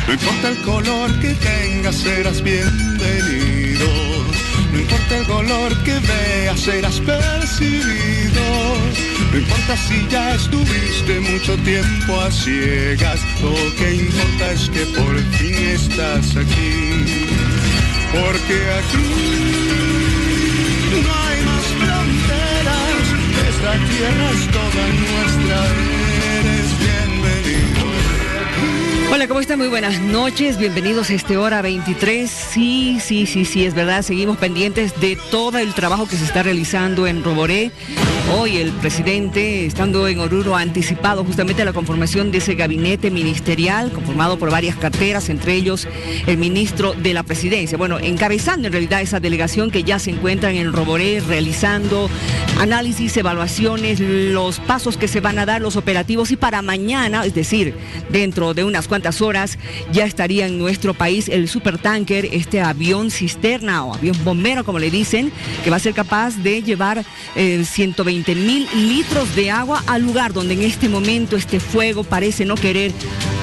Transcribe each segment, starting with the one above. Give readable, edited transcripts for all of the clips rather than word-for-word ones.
No importa el color que tengas, serás bienvenido. No importa el color que veas, serás percibido. No importa si ya estuviste mucho tiempo a ciegas. Lo que importa es que por fin estás aquí. Porque aquí no hay más fronteras. Esta tierra es toda nuestra. Eres bienvenido. Hola, ¿cómo están? Muy buenas noches, bienvenidos a este Hora 23. Sí, es verdad, seguimos pendientes de todo el trabajo que se está realizando en Roboré. Hoy el presidente, estando en Oruro, ha anticipado justamente la conformación de ese gabinete ministerial, conformado por varias carteras, entre ellos el ministro de la Presidencia. Bueno, encabezando en realidad esa delegación que ya se encuentran en Roboré, realizando análisis, evaluaciones, los pasos que se van a dar, los operativos, y para mañana, es decir, dentro de unas cuantas horas, ya estaría en nuestro país el supertanker, este avión cisterna o avión bombero, como le dicen, que va a ser capaz de llevar 120.000 litros de agua al lugar donde en este momento este fuego parece no querer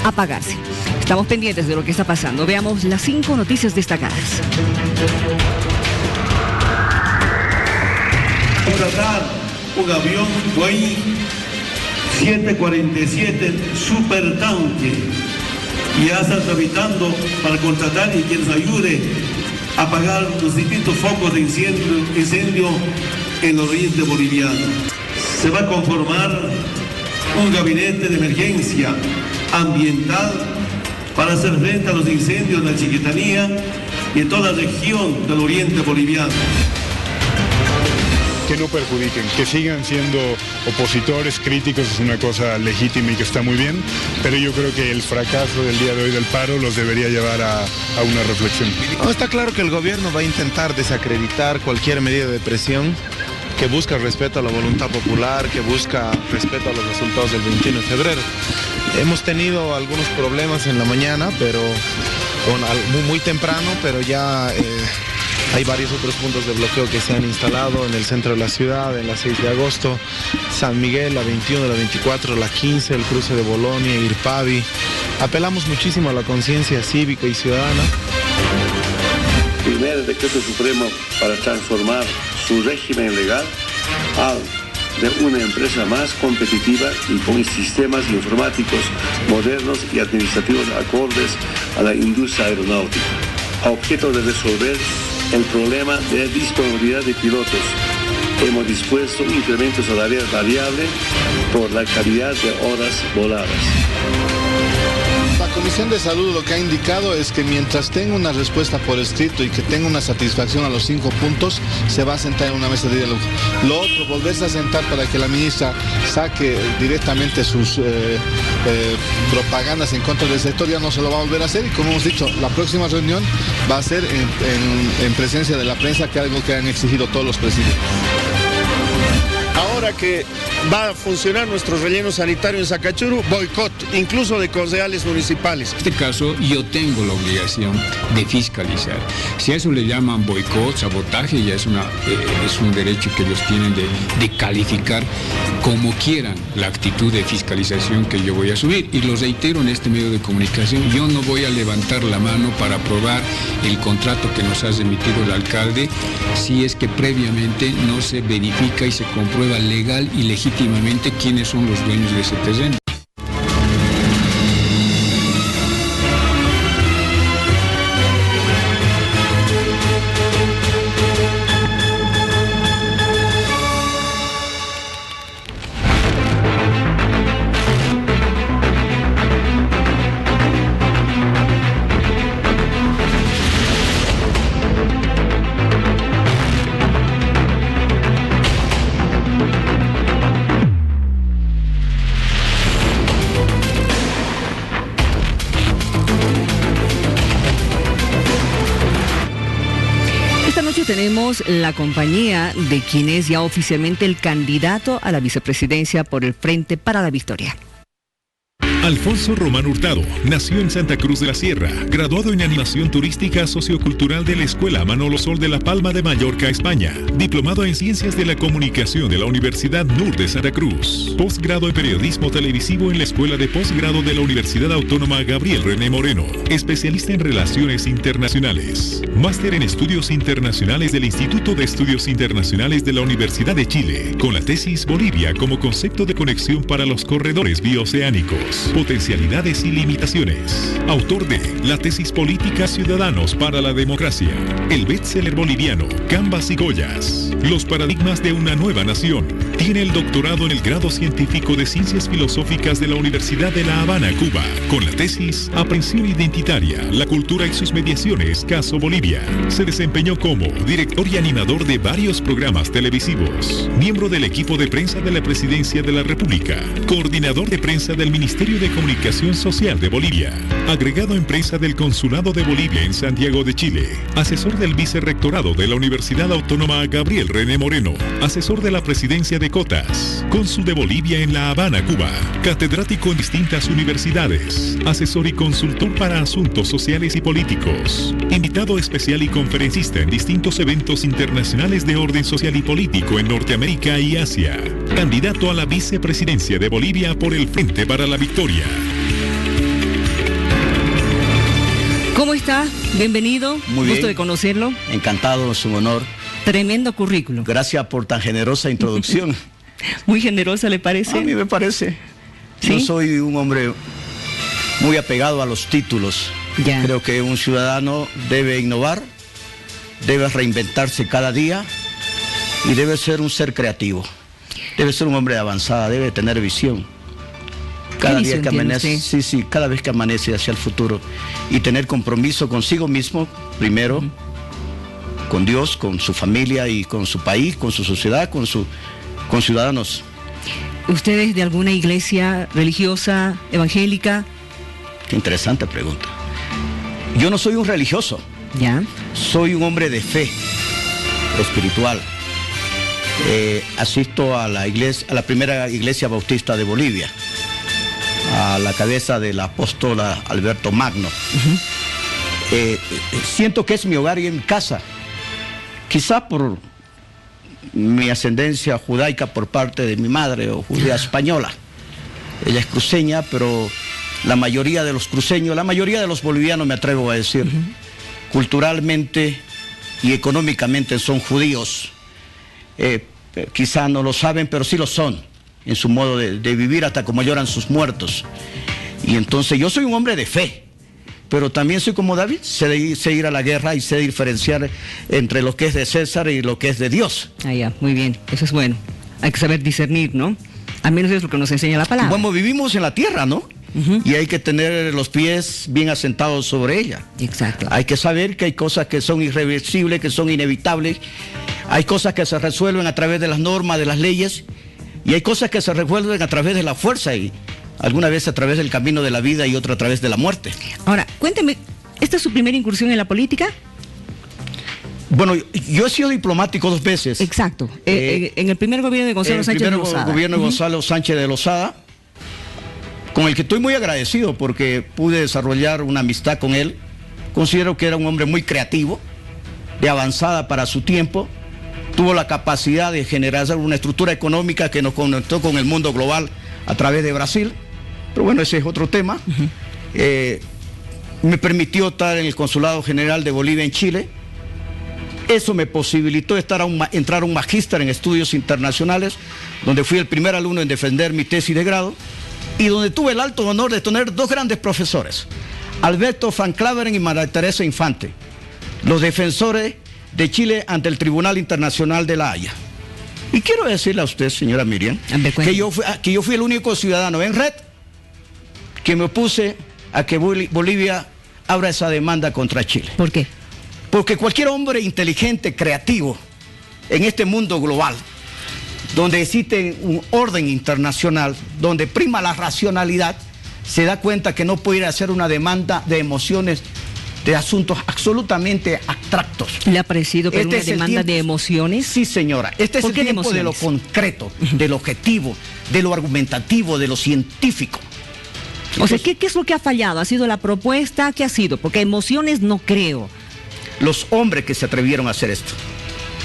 apagarse. Estamos pendientes de lo que está pasando. Veamos las 5 noticias destacadas. Contratar un avión Boeing 747 supertanque. Y ya están tramitando para contratar y que nos ayude a apagar los distintos focos de incendio en el oriente boliviano. Se va a conformar un gabinete de emergencia ambiental para hacer frente a los incendios en la Chiquitanía y en toda la región del oriente boliviano. Que no perjudiquen, que sigan siendo opositores, críticos, es una cosa legítima y que está muy bien, pero yo creo que el fracaso del día de hoy del paro los debería llevar a una reflexión. No, está claro que el gobierno va a intentar desacreditar cualquier medida de presión que busca respeto a la voluntad popular, que busca respeto a los resultados del 21 de febrero. Hemos tenido algunos problemas en la mañana, pero muy temprano, pero ya hay varios otros puntos de bloqueo que se han instalado en el centro de la ciudad, en la 6 de agosto, San Miguel, la 21, la 24, la 15, el cruce de Bolonia, Irpavi. Apelamos muchísimo a la conciencia cívica y ciudadana. Primer decreto supremo para transformar su régimen legal al de una empresa más competitiva y con sistemas informáticos modernos y administrativos acordes a la industria aeronáutica, a objeto de resolver el problema de disponibilidad de pilotos. Hemos dispuesto un incremento salarial variable por la calidad de horas voladas. La Comisión de Salud lo que ha indicado es que mientras tenga una respuesta por escrito y que tenga una satisfacción a los 5 puntos, se va a sentar en una mesa de diálogo. Lo otro, volverse a sentar para que la ministra saque directamente sus propagandas en contra del sector, ya no se lo va a volver a hacer, y como hemos dicho, la próxima reunión va a ser en presencia de la prensa, que es algo que han exigido todos los presidentes. Ahora que va a funcionar nuestro relleno sanitario en Sacachuru, boicot, incluso de concejales municipales. En este caso, yo tengo la obligación de fiscalizar. Si a eso le llaman boicot, sabotaje, ya es un derecho que ellos tienen de calificar como quieran la actitud de fiscalización que yo voy a asumir. Y lo reitero en este medio de comunicación, yo no voy a levantar la mano para aprobar el contrato que nos ha remitido el alcalde si es que previamente no se verifica y se comprueba legal y legítimamente quiénes son los dueños de ese terreno. Tenemos la compañía de quien es ya oficialmente el candidato a la vicepresidencia por el Frente para la Victoria. Alfonso Román Hurtado nació en Santa Cruz de la Sierra, graduado en animación turística sociocultural de la Escuela Manolo Sol de La Palma de Mallorca, España, diplomado en Ciencias de la Comunicación de la Universidad NUR de Santa Cruz, posgrado en Periodismo Televisivo en la Escuela de Posgrado de la Universidad Autónoma Gabriel René Moreno, especialista en Relaciones Internacionales, máster en Estudios Internacionales del Instituto de Estudios Internacionales de la Universidad de Chile, con la tesis Bolivia como concepto de conexión para los corredores bioceánicos. Potencialidades y limitaciones. Autor de la tesis Política Ciudadanos para la Democracia, el bestseller boliviano Gambas y Goyas, Los paradigmas de una nueva nación. Tiene el doctorado en el grado científico de Ciencias Filosóficas de la Universidad de La Habana, Cuba, con la tesis Aprehensión Identitaria, la cultura y sus mediaciones, caso Bolivia. Se desempeñó como director y animador de varios programas televisivos, miembro del equipo de prensa de la Presidencia de la República, coordinador de prensa del Ministerio de Comunicación Social de Bolivia, agregado en prensa del Consulado de Bolivia en Santiago de Chile, asesor del Vicerrectorado de la Universidad Autónoma Gabriel René Moreno, asesor de la Presidencia de Cotas, cónsul de Bolivia en La Habana, Cuba, catedrático en distintas universidades, asesor y consultor para asuntos sociales y políticos, invitado especial y conferencista en distintos eventos internacionales de orden social y político en Norteamérica y Asia, candidato a la vicepresidencia de Bolivia por el Frente para la Victoria. ¿Cómo está? Bienvenido. Muy Gusto bien. De conocerlo. Encantado, es un honor. Tremendo currículum. Gracias por tan generosa introducción. Muy generosa, ¿le parece? A mí me parece. ¿Sí? Yo soy un hombre muy apegado a los títulos. Ya. Creo que un ciudadano debe innovar, debe reinventarse cada día y debe ser un ser creativo. Debe ser un hombre de avanzada, debe tener visión. Cada ¿Qué día visión que tiene amanece, usted? sí, cada vez que amanece hacia el futuro y tener compromiso consigo mismo, primero, con Dios, con su familia y con su país, con su sociedad, con ciudadanos. ¿Usted es de alguna iglesia religiosa, evangélica? Qué interesante pregunta. Yo no soy un religioso. Ya. Soy un hombre de fe espiritual. Asisto a la iglesia, a la primera iglesia bautista de Bolivia, a la cabeza del apóstol Alberto Magno. Siento que es mi hogar y en mi casa. Quizá por mi ascendencia judaica por parte de mi madre o judía española. Ella es cruceña, pero la mayoría de los cruceños, la mayoría de los bolivianos, me atrevo a decir, culturalmente y económicamente son judíos. Quizá no lo saben, pero sí lo son, en su modo de vivir, hasta como lloran sus muertos. Y entonces yo soy un hombre de fe, pero también soy como David, sé ir a la guerra y sé diferenciar entre lo que es de César y lo que es de Dios. Ah, ya, muy bien, eso es bueno. Hay que saber discernir, ¿no? Al menos es lo que nos enseña la palabra. Bueno, vivimos en la tierra, ¿no? Y hay que tener los pies bien asentados sobre ella. Exacto. Hay que saber que hay cosas que son irreversibles, que son inevitables. Hay cosas que se resuelven a través de las normas, de las leyes. Y hay cosas que se resuelven a través de la fuerza y alguna vez a través del camino de la vida y otra a través de la muerte. Ahora, cuénteme, ¿esta es su primera incursión en la política? Bueno, yo he sido diplomático 2 veces. Exacto. En el primer gobierno de Gonzalo Sánchez de Lozada. En el gobierno de Gonzalo Sánchez de Lozada, con el que estoy muy agradecido porque pude desarrollar una amistad con él. Considero que era un hombre muy creativo, de avanzada para su tiempo. Tuvo la capacidad de generar una estructura económica que nos conectó con el mundo global a través de Brasil. Pero bueno, ese es otro tema. Me permitió estar en el Consulado General de Bolivia en Chile. Eso me posibilitó entrar a un magíster en estudios internacionales, donde fui el primer alumno en defender mi tesis de grado y donde tuve el alto honor de tener 2 grandes profesores, Alberto Van Claveren y María Teresa Infante, los defensores de Chile ante el Tribunal Internacional de La Haya. Y quiero decirle a usted, señora Miriam, que yo fui el único ciudadano en red que me opuse a que Bolivia abra esa demanda contra Chile. ¿Por qué? Porque cualquier hombre inteligente, creativo, en este mundo global, donde existe un orden internacional, donde prima la racionalidad, se da cuenta que no puede ir a hacer una demanda de emociones, de asuntos absolutamente abstractos. ¿Le ha parecido que una demanda de emociones? Sí, señora. Este es el tiempo de lo concreto, del objetivo, de lo argumentativo, de lo científico. O sea, ¿qué es lo que ha fallado? ¿Ha sido la propuesta? ¿Qué ha sido? Porque emociones no creo. Los hombres que se atrevieron a hacer esto.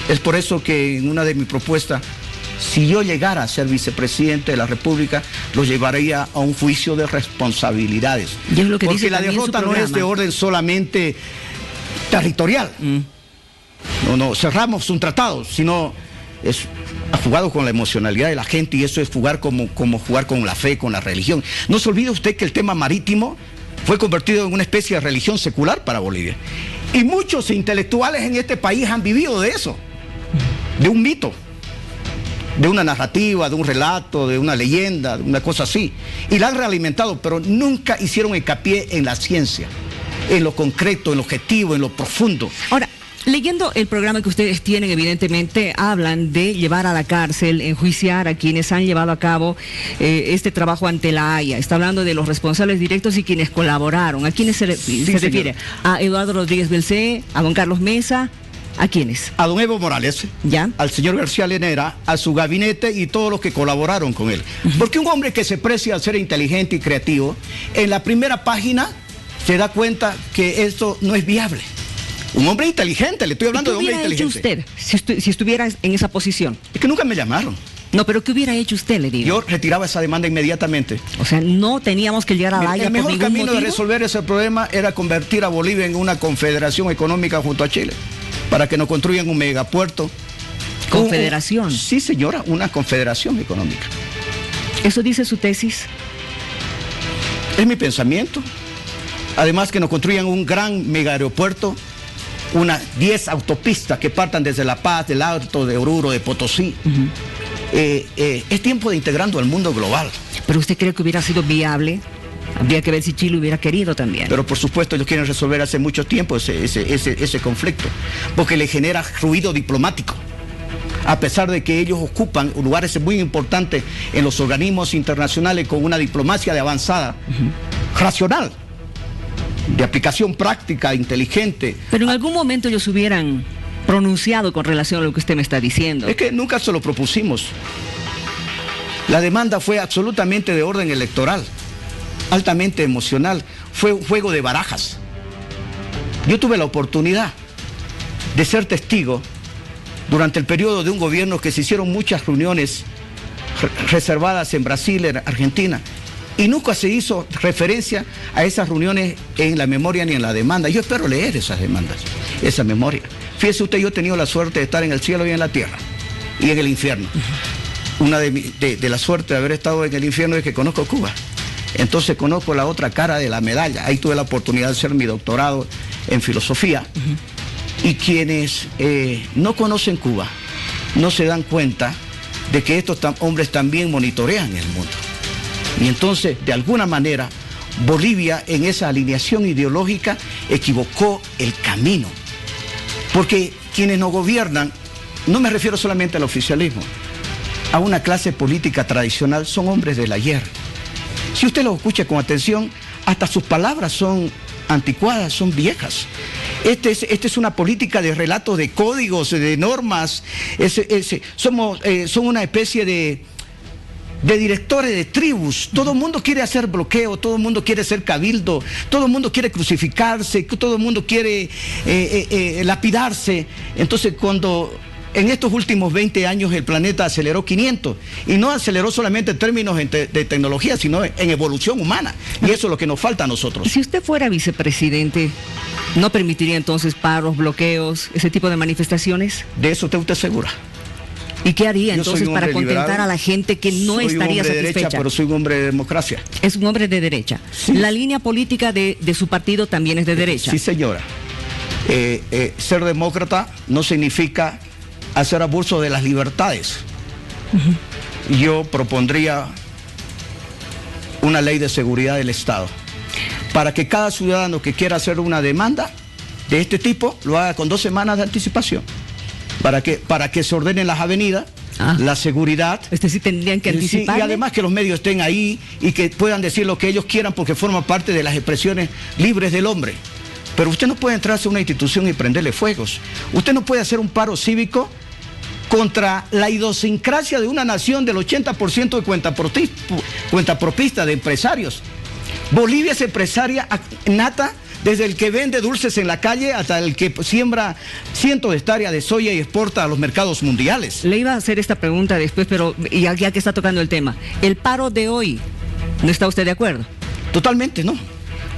Es por eso que en una de mis propuestas, si yo llegara a ser vicepresidente de la República, lo llevaría a un juicio de responsabilidades. Y es lo que porque dice la derrota no es de orden solamente territorial. No, cerramos un tratado, sino ha jugado con la emocionalidad de la gente, y eso es jugar como jugar con la fe, con la religión. No se olvide usted que el tema marítimo fue convertido en una especie de religión secular para Bolivia. Y muchos intelectuales en este país han vivido de eso, de un mito, de una narrativa, de un relato, de una leyenda, de una cosa así. Y la han realimentado, pero nunca hicieron hincapié en la ciencia, en lo concreto, en lo objetivo, en lo profundo. Ahora, leyendo el programa que ustedes tienen, evidentemente hablan de llevar a la cárcel, enjuiciar a quienes han llevado a cabo este trabajo ante la Haya. Está hablando de los responsables directos y quienes colaboraron. ¿A quiénes se refiere? ¿A Eduardo Rodríguez Belcé? ¿A don Carlos Mesa? ¿A quiénes? A don Evo Morales, ¿ya? Al señor García Linera, a su gabinete y todos los que colaboraron con él. Porque un hombre que se precia al ser inteligente y creativo, en la primera página se da cuenta que esto no es viable. Un hombre inteligente, le estoy hablando de hombre inteligente. ¿Qué hubiera hecho usted si estuviera en esa posición? Es que nunca me llamaron. No, pero ¿qué hubiera hecho usted, le digo? Yo retiraba esa demanda inmediatamente. O sea, no teníamos que llegar a la Haya por ningún motivo. El mejor camino de resolver ese problema era convertir a Bolivia en una confederación económica junto a Chile, para que nos construyan un megapuerto. ¿Confederación? Sí, señora, una confederación económica. ¿Eso dice su tesis? Es mi pensamiento. Además, que nos construyan un gran mega aeropuerto, unas 10 autopistas que partan desde La Paz, del Alto, de Oruro, de Potosí. Es tiempo de integrando al mundo global. ¿Pero usted cree que hubiera sido viable? Habría que ver si Chile hubiera querido también. Pero por supuesto ellos quieren resolver hace mucho tiempo ese conflicto, porque le genera ruido diplomático. A pesar de que ellos ocupan lugares muy importantes en los organismos internacionales con una diplomacia de avanzada, racional, de aplicación práctica, inteligente. Pero en algún momento ellos hubieran pronunciado con relación a lo que usted me está diciendo. Es que nunca se lo propusimos. La demanda fue absolutamente de orden electoral, altamente emocional, fue un juego de barajas. Yo tuve la oportunidad de ser testigo durante el periodo de un gobierno que se hicieron muchas reuniones reservadas en Brasil, en Argentina, y nunca se hizo referencia a esas reuniones en la memoria ni en la demanda. Yo espero leer esas demandas, esa memoria. Fíjese usted, yo he tenido la suerte de estar en el cielo y en la tierra, y en el infierno. Una de la suerte de haber estado en el infierno es que conozco Cuba. Entonces conozco la otra cara de la medalla. Ahí tuve la oportunidad de hacer mi doctorado en filosofía. Y quienes no conocen Cuba no se dan cuenta de que estos hombres también monitorean el mundo. Y entonces, de alguna manera, Bolivia en esa alineación ideológica equivocó el camino. Porque quienes nos gobiernan, no me refiero solamente al oficialismo, a una clase política tradicional, son hombres del ayer. Si usted los escucha con atención, hasta sus palabras son anticuadas, son viejas. Esta es una política de relatos, de códigos, de normas. Son una especie de directores de tribus. Todo el mundo quiere hacer bloqueo, todo el mundo quiere ser cabildo, todo el mundo quiere crucificarse, todo el mundo quiere lapidarse. Entonces, cuando en estos últimos 20 años el planeta aceleró 500, y no aceleró solamente en términos de tecnología, sino en evolución humana, y eso es lo que nos falta a nosotros. Si usted fuera vicepresidente, ¿no permitiría entonces paros, bloqueos, ese tipo de manifestaciones? De eso usted segura. ¿Y qué haría entonces para contentar a la gente que no estaría satisfecha? Soy un hombre de derecha, pero soy un hombre de democracia. Es un hombre de derecha. Sí. La línea política de su partido también es de derecha. Sí, señora. Ser demócrata no significa hacer abuso de las libertades. Yo propondría una ley de seguridad del Estado para que cada ciudadano que quiera hacer una demanda de este tipo lo haga con 2 semanas de anticipación, para que se ordenen las avenidas, la seguridad. Sí tendrían que anticipar. Y además que los medios estén ahí y que puedan decir lo que ellos quieran, porque forma parte de las expresiones libres del hombre. Pero usted no puede entrarse a una institución y prenderle fuegos. Usted no puede hacer un paro cívico contra la idiosincrasia de una nación del 80% de cuentapropistas, de empresarios. Bolivia es empresaria nata, desde el que vende dulces en la calle hasta el que siembra cientos de hectáreas de soya y exporta a los mercados mundiales. Le iba a hacer esta pregunta después, pero ya que está tocando el tema, el paro de hoy, ¿no está usted de acuerdo? Totalmente, no.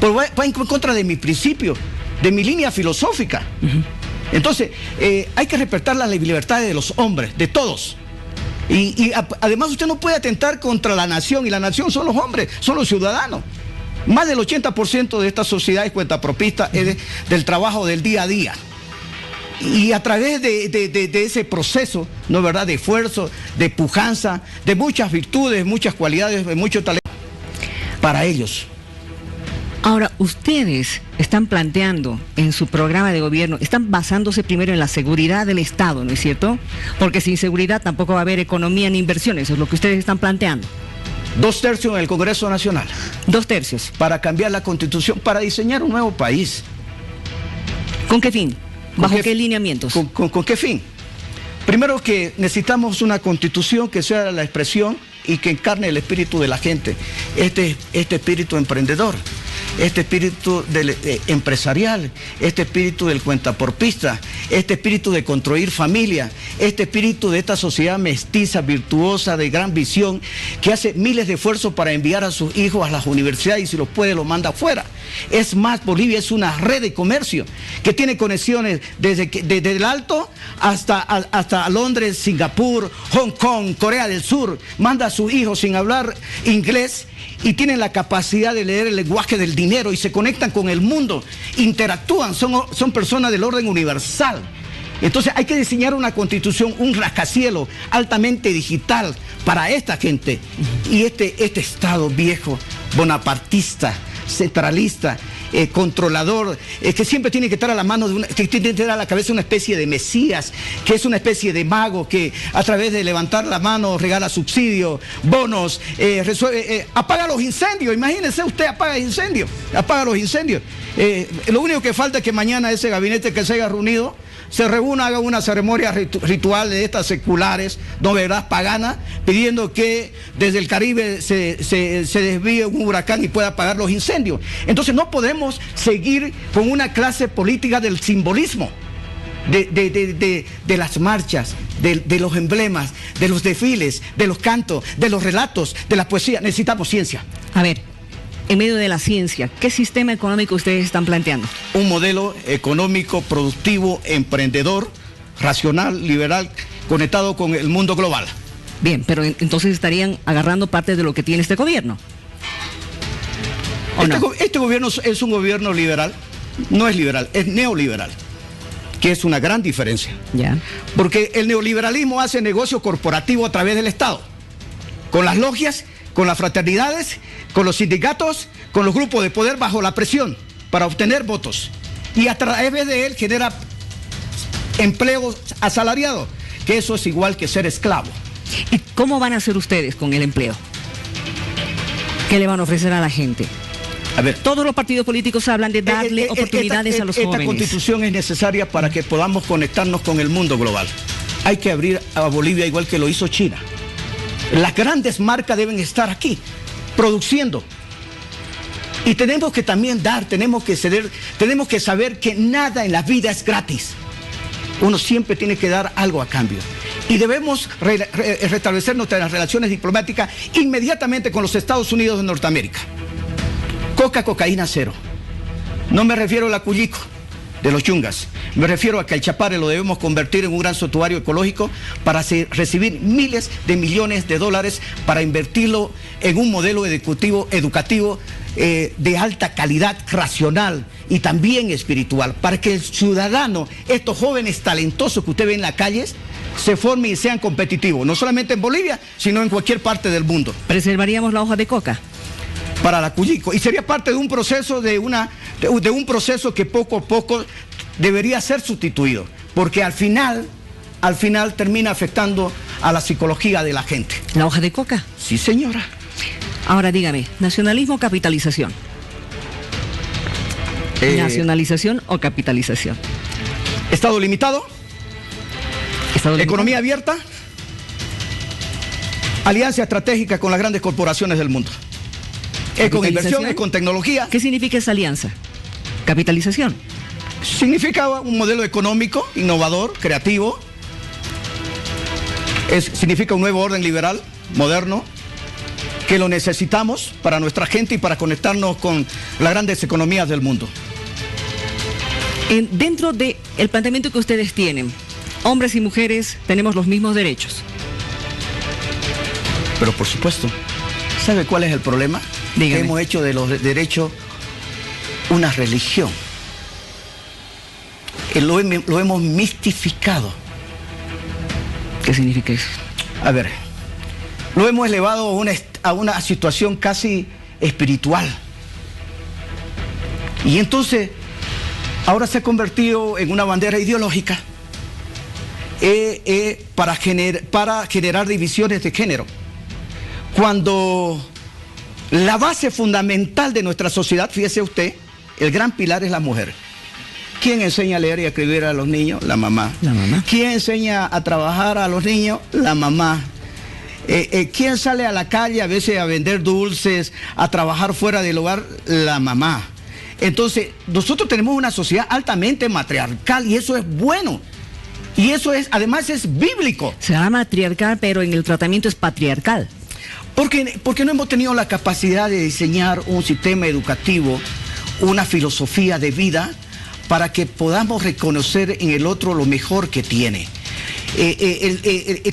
Pues va en contra de mi principio, de mi línea filosófica. Entonces, hay que respetar las libertades de los hombres, de todos. Y además usted no puede atentar contra la nación, y la nación son los hombres, son los ciudadanos. Más del 80% de esta sociedad es cuentapropista, es del trabajo del día a día. Y a través de ese proceso, ¿no es verdad?, de esfuerzo, de pujanza, de muchas virtudes, muchas cualidades, de mucho talento para ellos. Ahora, ustedes están planteando en su programa de gobierno, están basándose primero en la seguridad del Estado, ¿no es cierto? Porque sin seguridad tampoco va a haber economía ni inversión, eso es lo que ustedes están planteando. 2/3 en el Congreso Nacional. 2/3. Para cambiar la Constitución, para diseñar un nuevo país. ¿Con qué fin? ¿Bajo qué lineamientos? ¿Con qué fin? Primero, que necesitamos una Constitución que sea la expresión y que encarne el espíritu de la gente, este espíritu emprendedor, este espíritu empresarial, este espíritu del cuentapropista, este espíritu de construir familia, este espíritu de esta sociedad mestiza, virtuosa, de gran visión, que hace miles de esfuerzos para enviar a sus hijos a las universidades y si los puede los manda afuera. Es más, Bolivia es una red de comercio que tiene conexiones desde el Alto hasta Londres, Singapur, Hong Kong, Corea del Sur. Manda a sus hijos sin hablar inglés y tienen la capacidad de leer el lenguaje del dinero y se conectan con el mundo, interactúan, son personas del orden universal. Entonces hay que diseñar una constitución, un rascacielos altamente digital para esta gente. Y este Estado viejo, bonapartista, centralista, controlador, que siempre tiene que estar a la mano que tiene que estar a la cabeza una especie de mesías, que es una especie de mago que a través de levantar la mano regala subsidios, bonos, apaga los incendios. Imagínense usted, apaga los incendios. Lo único que falta es que mañana ese gabinete que se haya reunido se reúna, haga una ceremonia ritual de estas seculares, no verdad, paganas, pidiendo que desde el Caribe se desvíe un huracán y pueda apagar los incendios. Entonces no podemos seguir con una clase política del simbolismo, de las marchas, de los emblemas, de los desfiles, de los cantos, de los relatos, de la poesía. Necesitamos ciencia. A ver, en medio de la ciencia, ¿qué sistema económico ustedes están planteando? Un modelo económico, productivo, emprendedor, racional, liberal, conectado con el mundo global. Bien, pero entonces estarían agarrando parte de lo que tiene este gobierno. Este gobierno es un gobierno liberal, no es liberal, es neoliberal, que es una gran diferencia. Ya. Porque el neoliberalismo hace negocio corporativo a través del Estado, con las logias, con las fraternidades, con los sindicatos, con los grupos de poder bajo la presión para obtener votos. Y a través de él genera empleo asalariado, que eso es igual que ser esclavo. ¿Y cómo van a hacer ustedes con el empleo? ¿Qué le van a ofrecer a la gente? A ver, todos los partidos políticos hablan de darle oportunidades a los jóvenes. Esta constitución es necesaria para que podamos conectarnos con el mundo global. Hay que abrir a Bolivia igual que lo hizo China. Las grandes marcas deben estar aquí, produciendo. Y tenemos que también dar, tenemos que ceder, tenemos que saber que nada en la vida es gratis. Uno siempre tiene que dar algo a cambio. Y debemos restablecer nuestras relaciones diplomáticas inmediatamente con los Estados Unidos de Norteamérica. Cocaína cero. No me refiero al acullico de los yungas. Me refiero a que el Chapare lo debemos convertir en un gran santuario ecológico para recibir miles de millones de dólares para invertirlo en un modelo educativo de alta calidad, racional y también espiritual, para que el ciudadano, estos jóvenes talentosos que usted ve en las calles, se formen y sean competitivos, no solamente en Bolivia, sino en cualquier parte del mundo. ¿Preservaríamos la hoja de coca? Para la Cuyico, y sería parte de un proceso proceso que poco a poco debería ser sustituido, porque al final termina afectando a la psicología de la gente. ¿La hoja de coca? Sí, señora. Ahora dígame, ¿nacionalismo o capitalización? ¿Nacionalización o capitalización? Estado limitado, economía abierta, alianza estratégica con las grandes corporaciones del mundo. Es con inversión, es con tecnología. ¿Qué significa esa alianza? Capitalización. Significa un modelo económico, innovador, creativo. Significa un nuevo orden liberal, moderno, que lo necesitamos para nuestra gente y para conectarnos con las grandes economías del mundo. Dentro del planteamiento que ustedes tienen, hombres y mujeres tenemos los mismos derechos. Pero por supuesto, ¿sabe cuál es el problema? Dígame. Que hemos hecho de los derechos una religión. Lo hemos mistificado. ¿Qué significa eso? A ver, lo hemos elevado a una situación casi espiritual. Y entonces, ahora se ha convertido en una bandera ideológica para generar divisiones de género. Cuando la base fundamental de nuestra sociedad, fíjese usted, el gran pilar es la mujer. ¿Quién enseña a leer y a escribir a los niños? La mamá. La mamá. ¿Quién enseña a trabajar a los niños? La mamá. ¿Quién sale a la calle a veces a vender dulces, a trabajar fuera del hogar? La mamá. Entonces, nosotros tenemos una sociedad altamente matriarcal y eso es bueno. Y eso además es bíblico. Se llama matriarcal, pero en el tratamiento es patriarcal. Porque no hemos tenido la capacidad de diseñar un sistema educativo, una filosofía de vida, para que podamos reconocer en el otro lo mejor que tiene.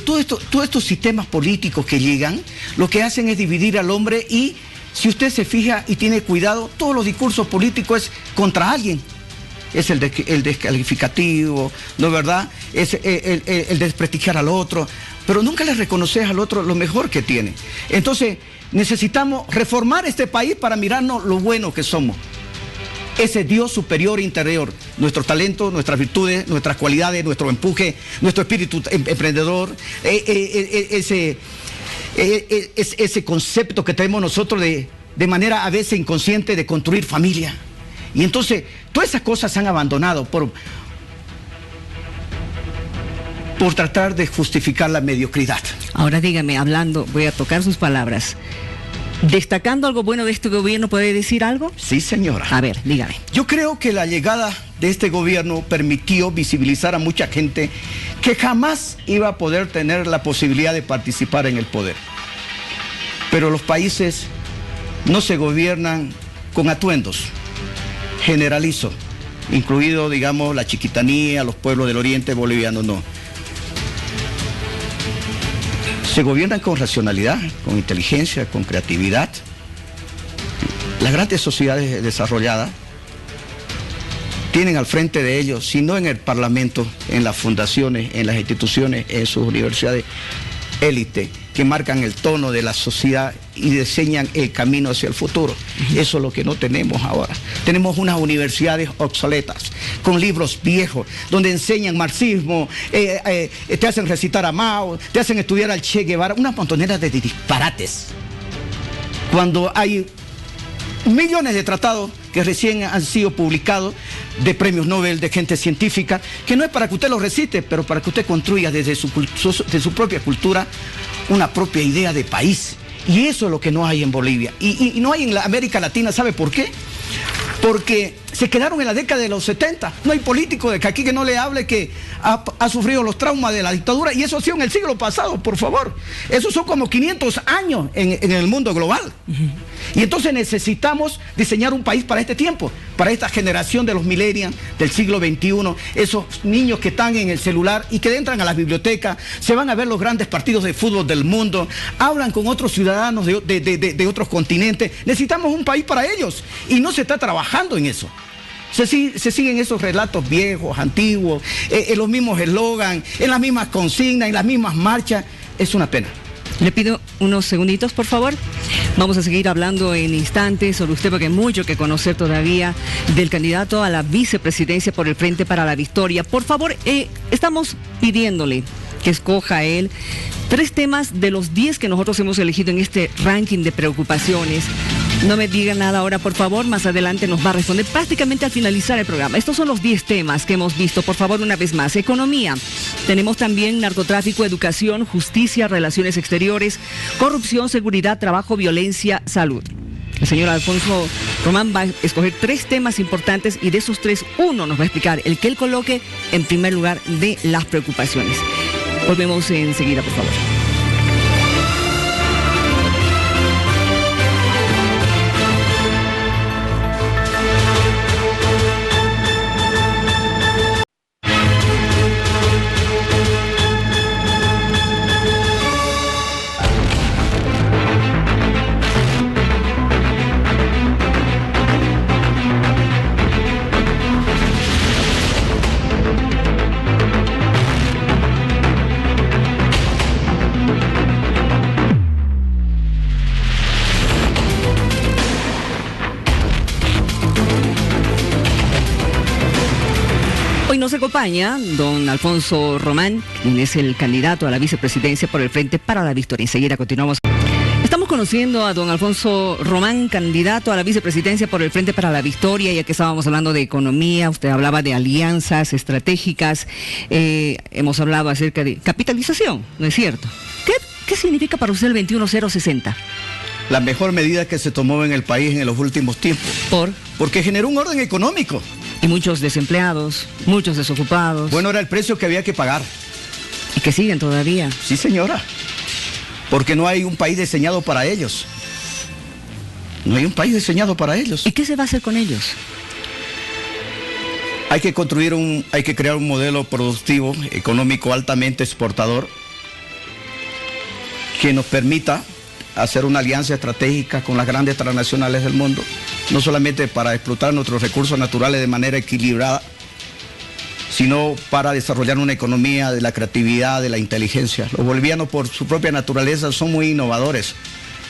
Todos estos sistemas políticos que llegan, lo que hacen es dividir al hombre y, si usted se fija y tiene cuidado, todos los discursos políticos es contra alguien. Es el descalificativo, ¿no es verdad? Es el desprestigiar al otro, pero nunca le reconoces al otro lo mejor que tiene. Entonces, necesitamos reformar este país para mirarnos lo bueno que somos. Ese Dios superior interior, nuestro talento, nuestras virtudes, nuestras cualidades, nuestro empuje, nuestro espíritu emprendedor, ese concepto que tenemos nosotros de manera a veces inconsciente de construir familia. Y entonces, todas esas cosas se han abandonado por tratar de justificar la mediocridad. Ahora dígame, voy a tocar sus palabras. Destacando algo bueno de este gobierno, ¿puede decir algo? Sí, señora. A ver, dígame. Yo creo que la llegada de este gobierno permitió visibilizar a mucha gente que jamás iba a poder tener la posibilidad de participar en el poder. Pero los países no se gobiernan con atuendos. Generalizo, incluido, digamos, la chiquitanía, los pueblos del oriente boliviano, no. Se gobiernan con racionalidad, con inteligencia, con creatividad. Las grandes sociedades desarrolladas tienen al frente de ellos, si no en el Parlamento, en las fundaciones, en las instituciones, en sus universidades, élite, que marcan el tono de la sociedad y diseñan el camino hacia el futuro. Eso es lo que no tenemos ahora. Tenemos unas universidades obsoletas, con libros viejos, donde enseñan marxismo, te hacen recitar a Mao, te hacen estudiar al Che Guevara, unas montoneras de disparates. Cuando hay millones de tratados que recién han sido publicados, de premios Nobel, de gente científica, que no es para que usted los recite, pero para que usted construya desde su propia cultura una propia idea de país. Y eso es lo que no hay en Bolivia. Y no hay en la América Latina, ¿sabe por qué? Porque se quedaron en la década de los 70. No hay político de aquí que no le hable que ha sufrido los traumas de la dictadura. Y eso ha sido en el siglo pasado, por favor. Esos son como 500 años en el mundo global. Y entonces necesitamos diseñar un país para este tiempo, para esta generación de los millennials del siglo XXI, esos niños que están en el celular y que entran a las bibliotecas, se van a ver los grandes partidos de fútbol del mundo, hablan con otros ciudadanos de otros continentes. Necesitamos un país para ellos y no se está trabajando en eso. Se siguen esos relatos viejos, antiguos, en los mismos eslogans, en las mismas consignas, en las mismas marchas. Es una pena. Le pido unos segunditos, por favor. Vamos a seguir hablando en instantes sobre usted, porque hay mucho que conocer todavía del candidato a la vicepresidencia por el Frente para la Victoria. Por favor, estamos pidiéndole que escoja él 3 temas de los 10 que nosotros hemos elegido en este ranking de preocupaciones. No me diga nada ahora, por favor, más adelante nos va a responder prácticamente al finalizar el programa. Estos son los 10 temas que hemos visto, por favor, una vez más. Economía, tenemos también narcotráfico, educación, justicia, relaciones exteriores, corrupción, seguridad, trabajo, violencia, salud. El señor Alfonso Román va a escoger 3 temas importantes y de esos 3, uno nos va a explicar el que él coloque en primer lugar de las preocupaciones. Volvemos enseguida, por favor. Nos acompaña don Alfonso Román, quien es el candidato a la vicepresidencia por el Frente para la Victoria. Enseguida continuamos. Estamos conociendo a don Alfonso Román, candidato a la vicepresidencia por el Frente para la Victoria, ya que estábamos hablando de economía, usted hablaba de alianzas estratégicas, hemos hablado acerca de capitalización, ¿no es cierto? ¿Qué significa para usted el 21060? La mejor medida que se tomó en el país en los últimos tiempos. Porque generó un orden económico. Y muchos desempleados, muchos desocupados. Bueno, era el precio que había que pagar. ¿Y que siguen todavía? Sí, señora. Porque no hay un país diseñado para ellos. No hay un país diseñado para ellos. ¿Y qué se va a hacer con ellos? Hay que crear un modelo productivo, económico altamente exportador, que nos permita hacer una alianza estratégica con las grandes transnacionales del mundo, no solamente para explotar nuestros recursos naturales de manera equilibrada, sino para desarrollar una economía de la creatividad, de la inteligencia. Los bolivianos, por su propia naturaleza, son muy innovadores,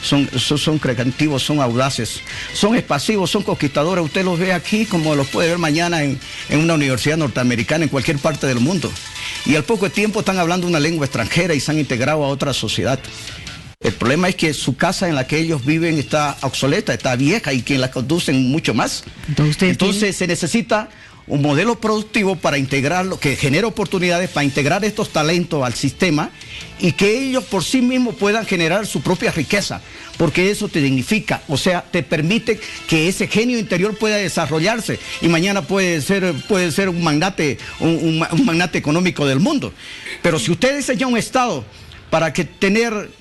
son creativos, son audaces, son expansivos, son conquistadores. Usted los ve aquí como los puede ver mañana en una universidad norteamericana, en cualquier parte del mundo. Y al poco tiempo están hablando una lengua extranjera y se han integrado a otra sociedad. El problema es que su casa en la que ellos viven está obsoleta, está vieja y quien la conducen mucho más. Entonces se necesita un modelo productivo para integrarlo, que genere oportunidades para integrar estos talentos al sistema y que ellos por sí mismos puedan generar su propia riqueza, porque eso te dignifica, o sea, te permite que ese genio interior pueda desarrollarse y mañana puede ser un magnate económico del mundo. Pero si usted diseña un Estado para que tener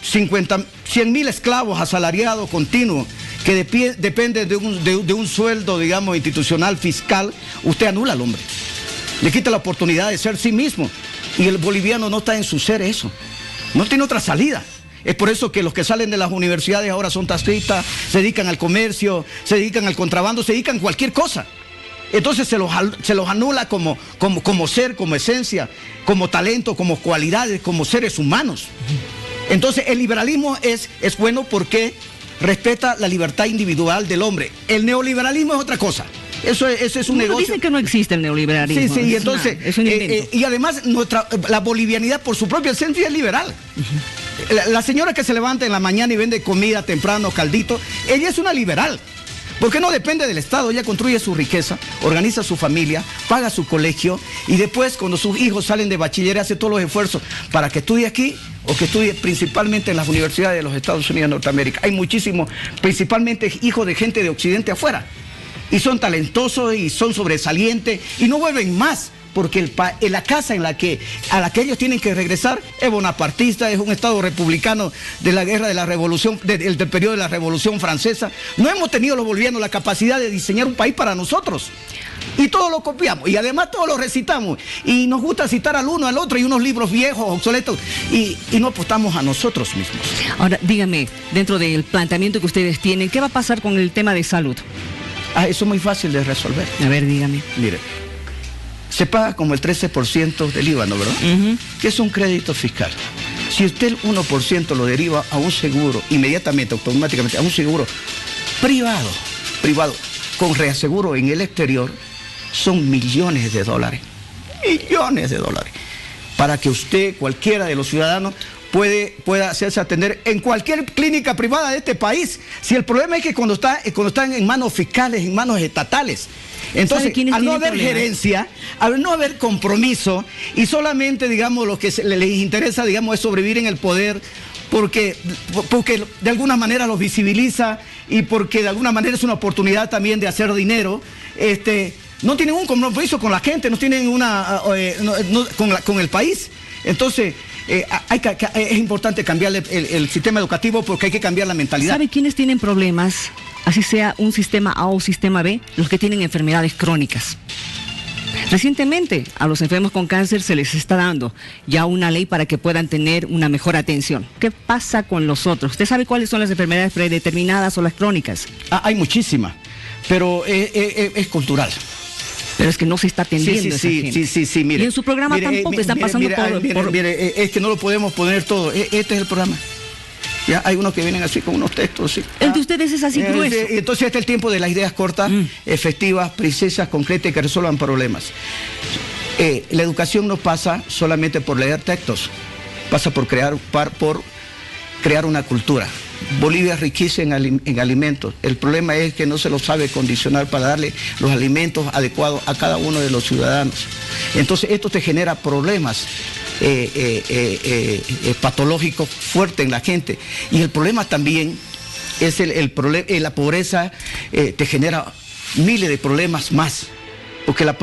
100.000 esclavos asalariados continuos, que depende de un sueldo, digamos, institucional, fiscal, usted anula al hombre. Le quita la oportunidad de ser sí mismo. Y el boliviano no está en su ser eso. No tiene otra salida. Es por eso que los que salen de las universidades ahora son taxistas, se dedican al comercio, se dedican al contrabando, se dedican a cualquier cosa. Entonces se los anula como ser, como esencia, como talento, como cualidades, como seres humanos. Entonces el liberalismo es bueno porque respeta la libertad individual del hombre. El neoliberalismo es otra cosa. Eso es un negocio. Dicen que no existe el neoliberalismo. Sí, y entonces, y además la bolivianidad por su propia esencia es liberal. La señora que se levanta en la mañana y vende comida temprano, caldito, ella es una liberal. Porque no depende del Estado, ella construye su riqueza, organiza su familia, paga su colegio y después cuando sus hijos salen de bachiller hace todos los esfuerzos para que estudie aquí o que estudie principalmente en las universidades de los Estados Unidos de Norteamérica. Hay muchísimos, principalmente hijos de gente de Occidente afuera, y son talentosos y son sobresalientes y no vuelven más. Porque la casa a la que ellos tienen que regresar es bonapartista, es un Estado republicano de la guerra de la revolución, del periodo de la Revolución Francesa. No hemos tenido los bolivianos la capacidad de diseñar un país para nosotros. Y todo lo copiamos, y además todo lo recitamos. Y nos gusta citar al uno, al otro, y unos libros viejos, obsoletos, y no apostamos a nosotros mismos. Ahora, dígame, dentro del planteamiento que ustedes tienen, ¿qué va a pasar con el tema de salud? Eso es muy fácil de resolver. A ver, dígame. Mire. Se paga como el 13% del IVA, ¿no, verdad? Que es un crédito fiscal. Si usted el 1% lo deriva a un seguro, inmediatamente, automáticamente, a un seguro privado, con reaseguro en el exterior, son millones de dólares. Millones de dólares. Para que usted, cualquiera de los ciudadanos, pueda hacerse atender en cualquier clínica privada de este país. Si el problema es que cuando están en manos fiscales, en manos estatales, entonces al no haber gerencia, al no haber compromiso y solamente, digamos, lo que les interesa, digamos, es sobrevivir en el poder porque de alguna manera los visibiliza y porque de alguna manera es una oportunidad también de hacer dinero, no tienen un compromiso con la gente, no tienen con el país. Entonces, es importante cambiar el sistema educativo porque hay que cambiar la mentalidad. ¿Sabe quiénes tienen problemas? Así sea un sistema A o sistema B, los que tienen enfermedades crónicas. Recientemente a los enfermos con cáncer se les está dando ya una ley para que puedan tener una mejor atención. ¿Qué pasa con los otros? ¿Usted sabe cuáles son las enfermedades predeterminadas o las crónicas? Hay muchísimas, pero es cultural. Pero es que no se está atendiendo sí, mire. Y en su programa tampoco están pasando por... es que no lo podemos poner todo. Este es el programa. Ya hay unos que vienen así con unos textos, sí. El de ustedes es así grueso. Entonces este es el tiempo de las ideas cortas, efectivas, precisas, concretas y que resuelvan problemas. La educación no pasa solamente por leer textos, pasa por crear una cultura. Bolivia es riquísima en alimentos. El problema es que no se lo sabe condicionar para darle los alimentos adecuados a cada uno de los ciudadanos. Entonces esto te genera problemas patológicos fuertes en la gente. Y el problema también es la pobreza, te genera miles de problemas más. Porque la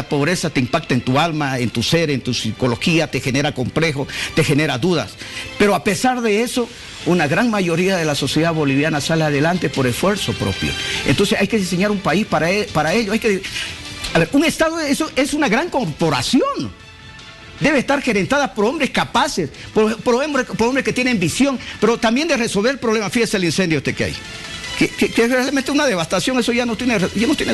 pobreza te impacta en tu alma, en tu ser, en tu psicología, te genera complejos, te genera dudas. Pero a pesar de eso, una gran mayoría de la sociedad boliviana sale adelante por esfuerzo propio. Entonces hay que diseñar un país para ello. Un Estado es una gran corporación. Debe estar gerentada por hombres capaces, por hombres que tienen visión, pero también de resolver problemas. Fíjese el incendio que hay. Que es realmente una devastación, eso ya no tiene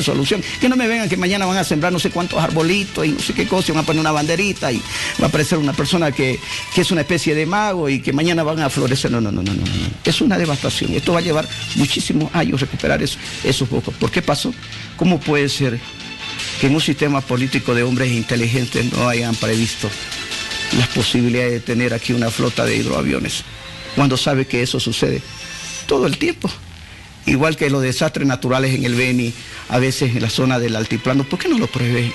solución. Que no me vengan que mañana van a sembrar no sé cuántos arbolitos y no sé qué cosa, van a poner una banderita y va a aparecer una persona que es una especie de mago y que mañana van a florecer. No. Es una devastación. Esto va a llevar muchísimos años recuperar esos bosques. ¿Por qué pasó? ¿Cómo puede ser que en un sistema político de hombres inteligentes no hayan previsto las posibilidades de tener aquí una flota de hidroaviones, cuando sabe que eso sucede todo el tiempo? Igual que los desastres naturales en el Beni, a veces en la zona del altiplano, ¿por qué no lo prevén?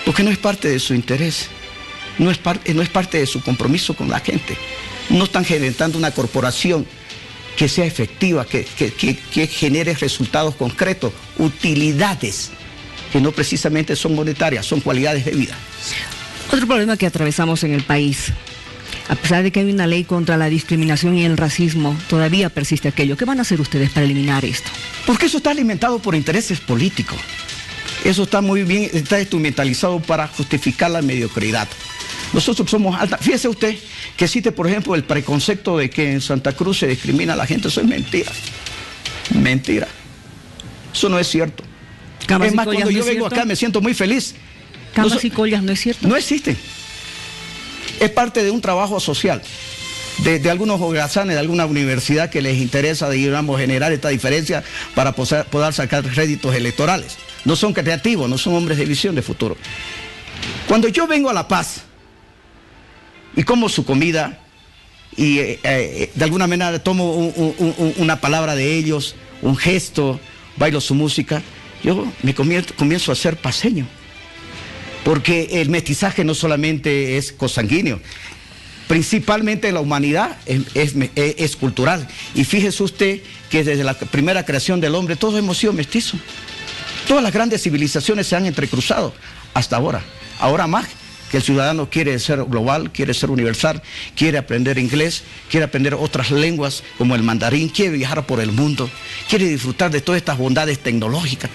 Porque no es parte de su interés, no es parte de su compromiso con la gente. No están generando una corporación que sea efectiva, que genere resultados concretos, utilidades, que no precisamente son monetarias, son cualidades de vida. Otro problema que atravesamos en el país, a pesar de que hay una ley contra la discriminación y el racismo, todavía persiste aquello. ¿Qué van a hacer ustedes para eliminar esto? Porque eso está alimentado por intereses políticos. Eso está muy bien, está instrumentalizado para justificar la mediocridad. Nosotros somos alta. Fíjese usted que existe, por ejemplo, el preconcepto de que en Santa Cruz se discrimina a la gente. Eso es mentira. Mentira. Eso no es cierto. Es más, cuando yo vengo acá me siento muy feliz. ¿Camas y collas no es cierto? No existen. Es parte de un trabajo social, de algunos holgazanes de alguna universidad que les interesa, digamos, generar esta diferencia para poder sacar réditos electorales. No son creativos, no son hombres de visión de futuro. Cuando yo vengo a La Paz y como su comida y de alguna manera tomo una palabra de ellos, un gesto, bailo su música, yo me comienzo a ser paseño. Porque el mestizaje no solamente es consanguíneo, principalmente en la humanidad es cultural. Y fíjese usted que desde la primera creación del hombre todos hemos sido mestizos. Todas las grandes civilizaciones se han entrecruzado hasta ahora. Ahora más que el ciudadano quiere ser global, quiere ser universal, quiere aprender inglés, quiere aprender otras lenguas como el mandarín, quiere viajar por el mundo, quiere disfrutar de todas estas bondades tecnológicas.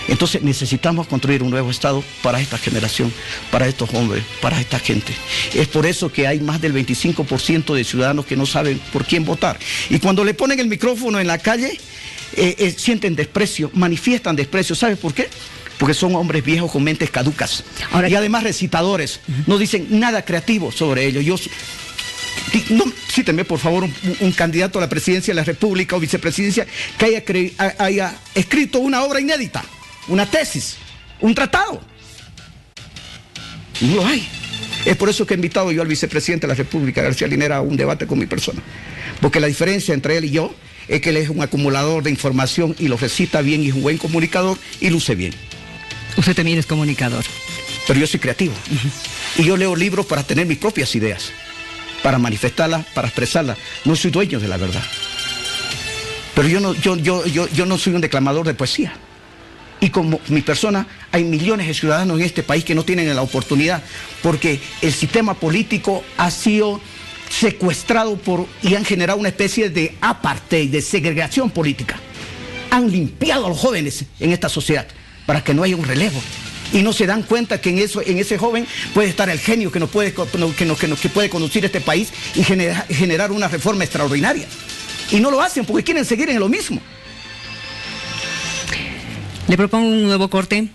Entonces necesitamos construir un nuevo Estado para esta generación, para estos hombres, para esta gente. Es por eso que hay más del 25% de ciudadanos que no saben por quién votar. Y cuando le ponen el micrófono en la calle, sienten desprecio, manifiestan desprecio. ¿Sabe por qué? Porque son hombres viejos con mentes caducas. Ahora, y además recitadores. No dicen nada creativo sobre ellos. Cíteme, por favor, un candidato a la presidencia de la República o vicepresidencia que haya escrito una obra inédita. Una tesis, un tratado. No lo hay. Es por eso que he invitado yo al vicepresidente de la República, García Linera, a un debate con mi persona. Porque la diferencia entre él y yo es que él es un acumulador de información y lo recita bien y es un buen comunicador y luce bien. Usted también es comunicador. Pero yo soy creativo. Y yo leo libros para tener mis propias ideas, para manifestarlas, para expresarlas. No soy dueño de la verdad. Pero yo no soy un declamador de poesía. Y como mi persona, hay millones de ciudadanos en este país que no tienen la oportunidad, porque el sistema político ha sido secuestrado y han generado una especie de apartheid, de segregación política. Han limpiado a los jóvenes en esta sociedad para que no haya un relevo. Y no se dan cuenta que en ese joven puede estar el genio que puede conducir este país y generar una reforma extraordinaria. Y no lo hacen porque quieren seguir en lo mismo. Le propongo un nuevo corte.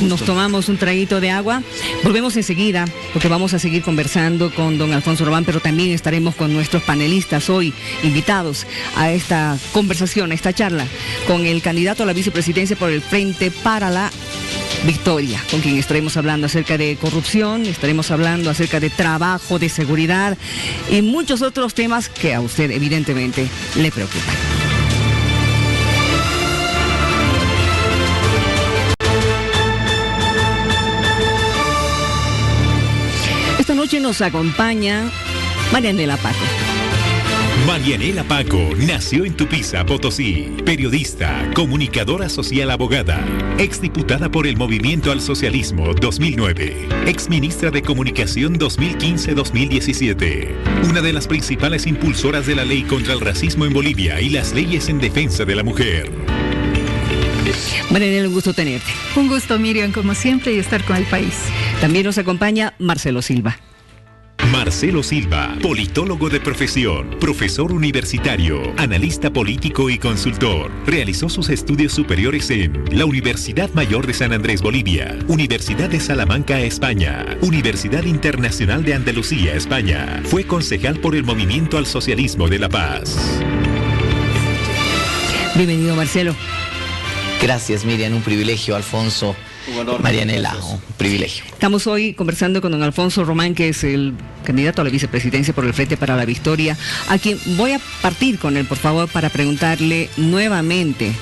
Nos tomamos un traguito de agua. Volvemos enseguida porque vamos a seguir conversando con don Alfonso Román, pero también estaremos con nuestros panelistas hoy invitados a esta conversación, a esta charla, con el candidato a la vicepresidencia por el Frente para la Victoria, con quien estaremos hablando acerca de corrupción, estaremos hablando acerca de trabajo, de seguridad y muchos otros temas que a usted evidentemente le preocupan. Esta noche nos acompaña Marianela Paco. Marianela Paco nació en Tupiza, Potosí, periodista, comunicadora social, abogada, exdiputada por el Movimiento al Socialismo 2009, exministra de Comunicación 2015-2017, una de las principales impulsoras de la ley contra el racismo en Bolivia y las leyes en defensa de la mujer. Marianela, un gusto tenerte. Un gusto, Miriam, como siempre, y estar con el país. También nos acompaña Marcelo Silva. Marcelo Silva, politólogo de profesión, profesor universitario, analista político y consultor. Realizó sus estudios superiores en la Universidad Mayor de San Andrés, Bolivia, Universidad de Salamanca, España, Universidad Internacional de Andalucía, España. Fue concejal por el Movimiento al Socialismo de La Paz. Bienvenido, Marcelo. Gracias, Miriam, un privilegio, Alfonso. Marianela, un privilegio. Estamos hoy conversando con don Alfonso Román, que es el candidato a la vicepresidencia por el Frente para la Victoria, a quien voy a partir con él, por favor, para preguntarle nuevamente,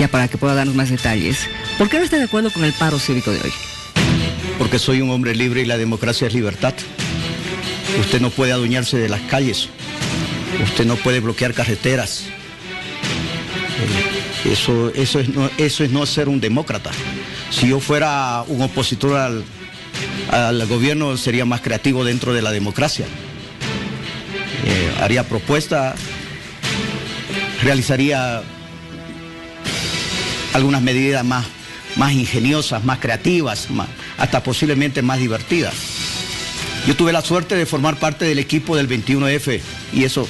ya para que pueda darnos más detalles, ¿por qué no está de acuerdo con el paro cívico de hoy? Porque soy un hombre libre y la democracia es libertad. Usted no puede adueñarse de las calles, usted no puede bloquear carreteras. Eso es no ser un demócrata. Si yo fuera un opositor al gobierno, sería más creativo dentro de la democracia. Haría propuestas, realizaría algunas medidas más ingeniosas, más creativas, hasta posiblemente más divertidas. Yo tuve la suerte de formar parte del equipo del 21F y eso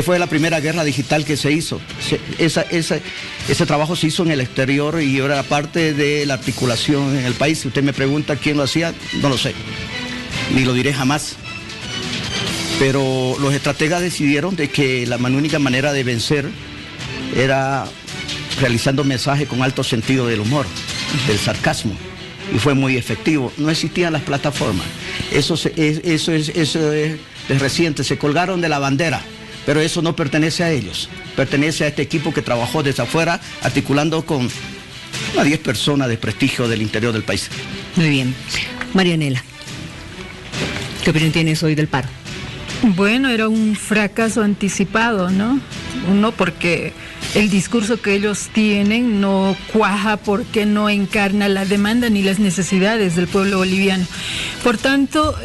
fue la primera guerra digital que se hizo. Ese trabajo se hizo en el exterior y yo era parte de la articulación en el país. Si usted me pregunta quién lo hacía, no lo sé, ni lo diré jamás. Pero los estrategas decidieron de que la única manera de vencer era realizando mensajes con alto sentido del humor, del sarcasmo, y fue muy efectivo. No existían las plataformas. Eso es reciente, se colgaron de la bandera. Pero eso no pertenece a ellos, pertenece a este equipo que trabajó desde afuera, articulando con unas 10 personas de prestigio del interior del país. Muy bien. Marianela, ¿qué opinión tienes hoy del paro? Bueno, era un fracaso anticipado, ¿no? Uno, porque el discurso que ellos tienen no cuaja porque no encarna la demanda ni las necesidades del pueblo boliviano. Por tanto,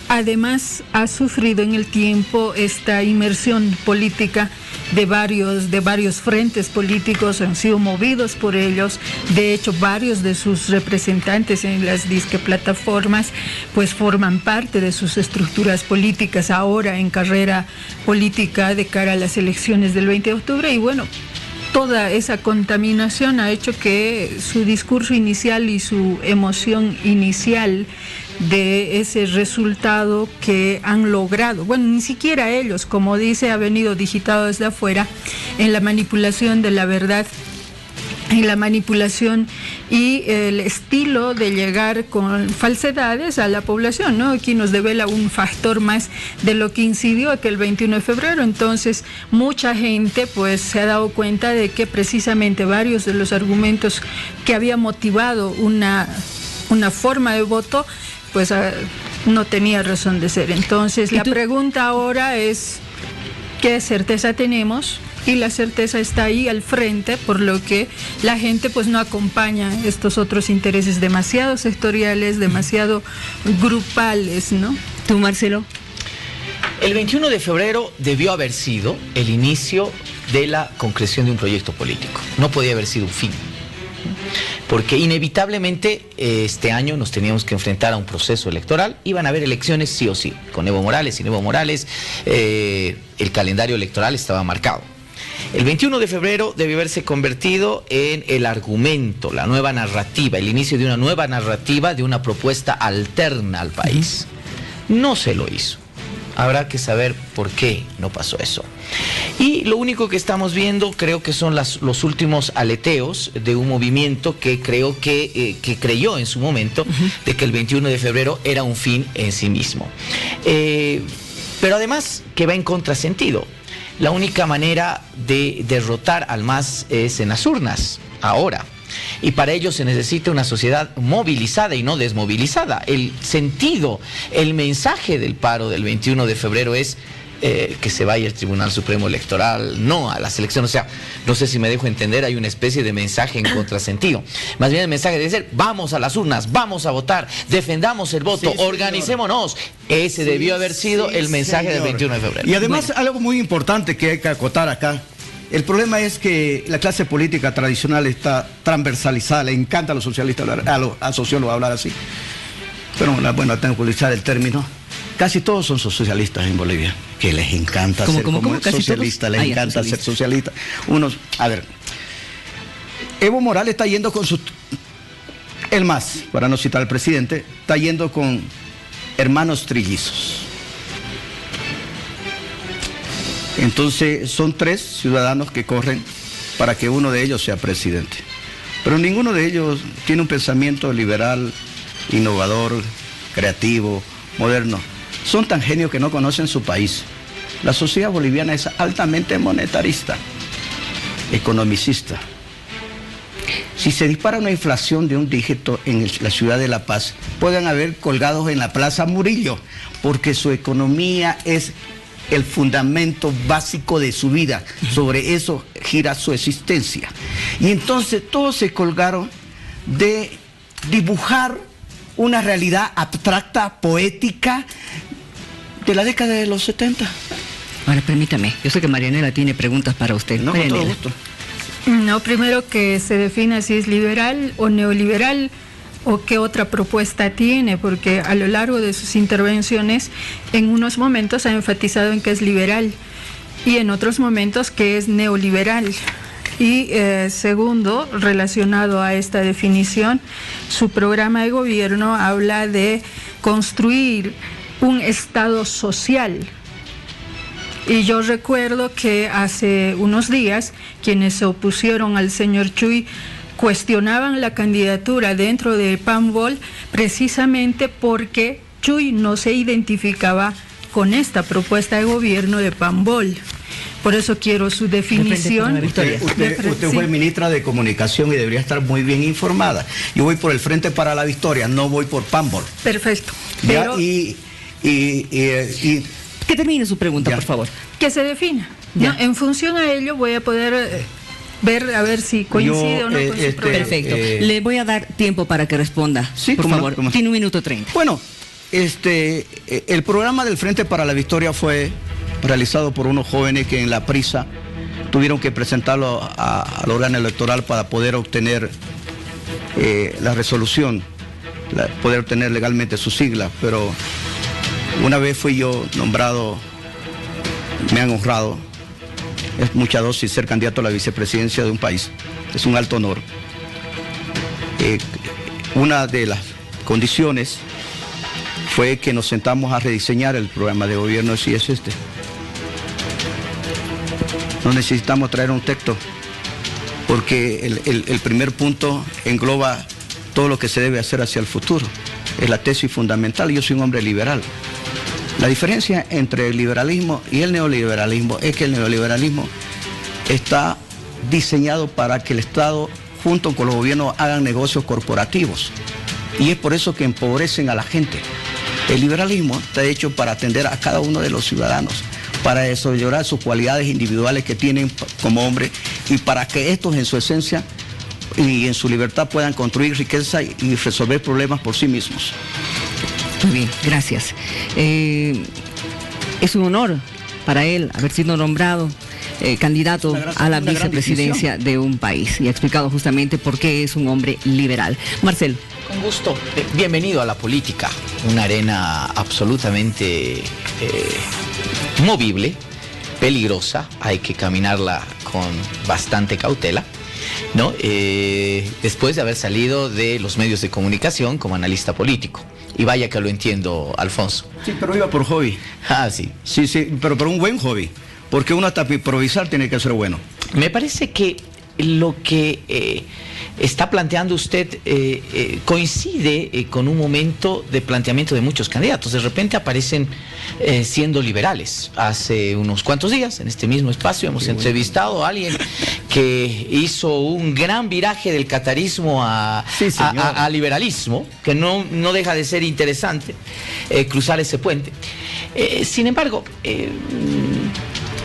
además ha sufrido en el tiempo esta inmersión política de varios frentes políticos, han sido movidos por ellos. De hecho, varios de sus representantes en las disque plataformas pues forman parte de sus estructuras políticas ahora en carrera política de cara a las elecciones del 20 de octubre y bueno, toda esa contaminación ha hecho que su discurso inicial y su emoción inicial de ese resultado que han logrado, bueno, ni siquiera ellos, como dice, ha venido digitado desde afuera, en la manipulación de la verdad, en la manipulación y el estilo de llegar con falsedades a la población, ¿no? Aquí nos devela un factor más de lo que incidió aquel 21 de febrero, entonces mucha gente pues se ha dado cuenta de que precisamente varios de los argumentos que había motivado una forma de voto pues no tenía razón de ser. Entonces la pregunta ahora es ¿Qué certeza tenemos? Y la certeza está ahí al frente, por lo que la gente pues no acompaña estos otros intereses demasiado sectoriales, demasiado grupales, ¿no? ¿Tú, Marcelo? El 21 de febrero debió haber sido el inicio de la concreción de un proyecto político. No podía haber sido un fin. Porque inevitablemente este año nos teníamos que enfrentar a un proceso electoral. Iban a haber elecciones sí o sí, con Evo Morales, sin Evo Morales. El calendario electoral estaba marcado. El 21 de febrero debió haberse convertido en el argumento, la nueva narrativa, el inicio de una nueva narrativa, de una propuesta alterna al país. No se lo hizo. Habrá que saber por qué no pasó eso. Y lo único que estamos viendo creo que son los últimos aleteos de un movimiento que creo que creyó en su momento de que el 21 de febrero era un fin en sí mismo. Pero además que va en contrasentido. La única manera de derrotar al MAS es en las urnas, ahora. Y para ello se necesita una sociedad movilizada y no desmovilizada. El sentido, el mensaje del paro del 21 de febrero es que se vaya el Tribunal Supremo Electoral, no a las elecciones. O sea, no sé si me dejo entender, hay una especie de mensaje en contrasentido. Más bien el mensaje debe ser, vamos a las urnas, vamos a votar, defendamos el voto, sí, organicémonos. Ese debió haber sido el mensaje del 21 de febrero. Y además algo muy importante que hay que acotar acá. El problema es que la clase política tradicional está transversalizada, le encanta a los socialistas hablar, a sociólogos hablar así. Pero bueno, tengo que utilizar el término. Casi todos son socialistas en Bolivia, que les encanta ser como socialistas, les encanta ser socialistas. Unos, a ver, Evo Morales está yendo con sus, el MAS, para no citar al presidente, está yendo con hermanos trillizos. Entonces son 3 ciudadanos que corren para que uno de ellos sea presidente. Pero ninguno de ellos tiene un pensamiento liberal, innovador, creativo, moderno. Son tan genios que no conocen su país. La sociedad boliviana es altamente monetarista, economicista. Si se dispara una inflación de un dígito en la ciudad de La Paz, pueden haber colgados en la Plaza Murillo, porque su economía es el fundamento básico de su vida. Sobre eso gira su existencia. Y entonces todos se colgaron de dibujar una realidad abstracta, poética, de la década de los 70. Ahora, permítame, yo sé que Marianela tiene preguntas para usted. No, con todo gusto. No, primero que se defina si es liberal o neoliberal o qué otra propuesta tiene, porque a lo largo de sus intervenciones en unos momentos ha enfatizado en que es liberal y en otros momentos que es neoliberal. Y segundo, relacionado a esta definición, su programa de gobierno habla de construir un Estado social. Y yo recuerdo que hace unos días quienes se opusieron al señor Chuy cuestionaban la candidatura dentro de PAMBOL precisamente porque Chuy no se identificaba con esta propuesta de gobierno de PAMBOL. Por eso quiero su definición. Usted fue ministra de Comunicación y debería estar muy bien informada. Yo voy por el Frente para la Victoria, no voy por PAMBOL. Perfecto. Pero... Que termine su pregunta, por favor. Que se defina. ¿No? En función a ello voy a poder ver a ver si coincide o no con su programa. Perfecto. Le voy a dar tiempo para que responda. Sí, por favor. No, tiene 1 minuto 30. Bueno, el programa del Frente para la Victoria fue realizado por unos jóvenes que en la prisa tuvieron que presentarlo al órgano electoral para poder obtener la resolución, poder obtener legalmente su sigla, pero una vez fui yo nombrado, me han honrado, es mucha dosis ser candidato a la vicepresidencia de un país, es un alto honor. Una de las condiciones fue que nos sentamos a rediseñar el programa de gobierno, si es este. No necesitamos traer un texto, porque el primer punto engloba todo lo que se debe hacer hacia el futuro. Es la tesis fundamental. Yo soy un hombre liberal. La diferencia entre el liberalismo y el neoliberalismo es que el neoliberalismo está diseñado para que el Estado, junto con los gobiernos, hagan negocios corporativos. Y es por eso que empobrecen a la gente. El liberalismo está hecho para atender a cada uno de los ciudadanos. para desarrollar sus cualidades individuales que tienen como hombre y para que estos en su esencia y en su libertad puedan construir riqueza y resolver problemas por sí mismos. Muy bien, gracias. Es un honor para él haber sido nombrado candidato a la vicepresidencia de un país y ha explicado justamente por qué es un hombre liberal. Marcel. Con gusto. Bienvenido a la política, una arena absolutamente movible, peligrosa, hay que caminarla con bastante cautela, ¿no? Después de haber salido de los medios de comunicación como analista político. Y vaya que lo entiendo, Alfonso. Sí, pero iba por hobby. Ah, sí. Sí, pero por un buen hobby. Porque uno hasta improvisar tiene que ser bueno. Me parece que lo que está planteando usted coincide con un momento de planteamiento de muchos candidatos. De repente aparecen siendo liberales. Hace unos cuantos días, en este mismo espacio, hemos entrevistado a alguien que hizo un gran viraje del catarismo a liberalismo, que no deja de ser interesante cruzar ese puente. Sin embargo,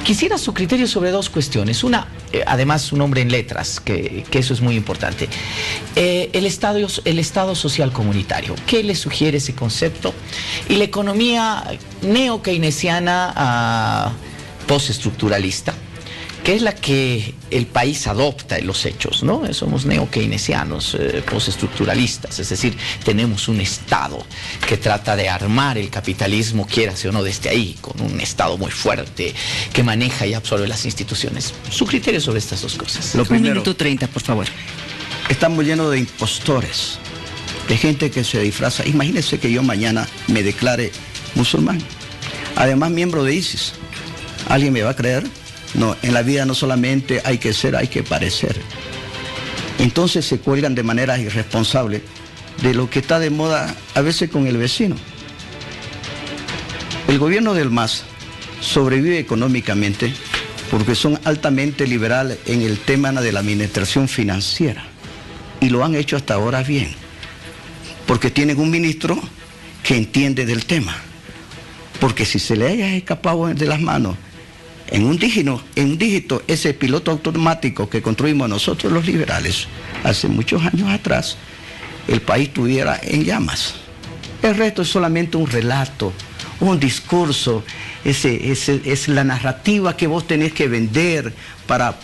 quisiera su criterio sobre dos cuestiones. Una, además un hombre en letras, que eso es muy importante. El Estado social comunitario. ¿Qué le sugiere ese concepto? Y la economía neo-keynesiana postestructuralista, que es la que el país adopta en los hechos, ¿no? Somos neo-keynesianos, postestructuralistas, es decir, tenemos un Estado que trata de armar el capitalismo, quiérase o no, desde ahí, con un Estado muy fuerte, que maneja y absorbe las instituciones. Su criterio sobre estas dos cosas. Lo primero, 1 minuto 30, por favor. Estamos llenos de impostores, de gente que se disfraza. Imagínense que yo mañana me declare musulmán, además miembro de ISIS. ¿Alguien me va a creer? No, en la vida no solamente hay que ser, hay que parecer. Entonces se cuelgan de manera irresponsable de lo que está de moda a veces con el vecino. El gobierno del MAS sobrevive económicamente porque son altamente liberales en el tema de la administración financiera. Y lo han hecho hasta ahora bien, porque tienen un ministro que entiende del tema. Porque si se le haya escapado de las manos en un dígito, ese piloto automático que construimos nosotros los liberales hace muchos años atrás, el país estuviera en llamas. El resto es solamente un relato, un discurso, es la narrativa que vos tenés que vender para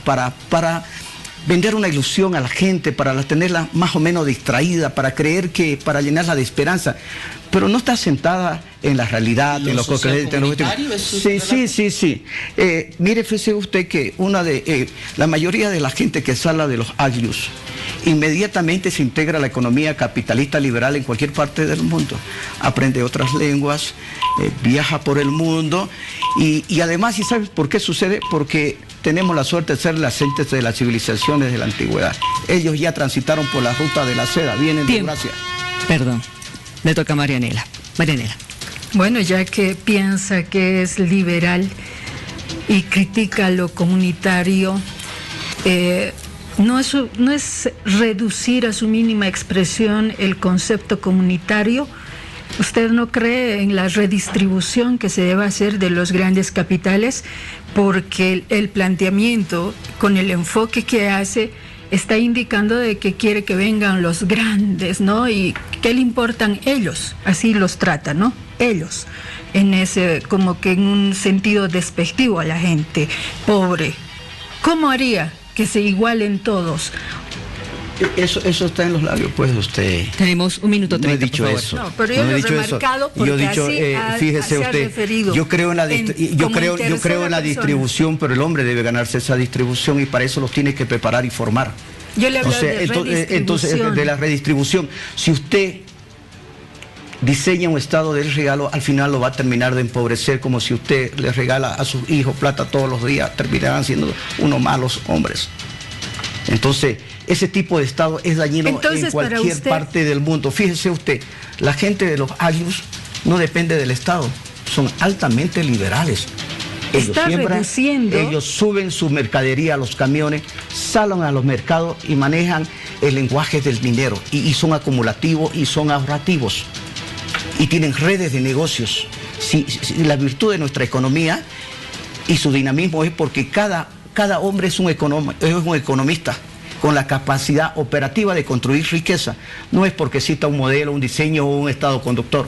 vender una ilusión a la gente, para tenerla más o menos distraída, para creer que, para llenarla de esperanza, pero no está sentada en la realidad, en lo que sí. Mire, fíjese usted que la mayoría de la gente que sale de los aglius inmediatamente se integra a la economía capitalista liberal en cualquier parte del mundo, aprende otras lenguas, viaja por el mundo y además, ¿y sabes por qué sucede? Porque tenemos la suerte de ser las gentes de las civilizaciones de la antigüedad. Ellos ya transitaron por la ruta de la seda, vienen de Eurasia. Perdón, le toca a Marianela. Bueno, ya que piensa que es liberal y critica lo comunitario, no es reducir a su mínima expresión el concepto comunitario. ¿Usted no cree en la redistribución que se debe hacer de los grandes capitales? Porque el planteamiento, con el enfoque que hace, está indicando de que quiere que vengan los grandes, ¿no? Y ¿qué le importan ellos? Así los trata, ¿no? Ellos, como que en un sentido despectivo a la gente pobre. ¿Cómo haría que se igualen todos? Eso está en los labios, pues usted. Tenemos 1 minuto 30, no he dicho por favor. eso. No, pero yo lo he remarcado porque yo he dicho, fíjese usted, referido. Yo creo en la distribución, pero el hombre debe ganarse esa distribución y para eso los tiene que preparar y formar. Yo le hablo de redistribución. Entonces, de la redistribución, si usted diseña un estado del regalo, al final lo va a terminar de empobrecer, como si usted le regala a sus hijos plata todos los días, terminarán siendo unos malos hombres. Entonces, ese tipo de estado es dañino en cualquier parte del mundo. Fíjese usted, la gente de los aglius no depende del Estado, son altamente liberales. Ellos suben su mercadería a los camiones, salen a los mercados y manejan el lenguaje del dinero. Y son acumulativos y son ahorrativos. Y tienen redes de negocios. Si la virtud de nuestra economía Y su dinamismo es porque cada hombre es un economista con la capacidad operativa de construir riqueza. No es porque cita un modelo, un diseño o un estado conductor.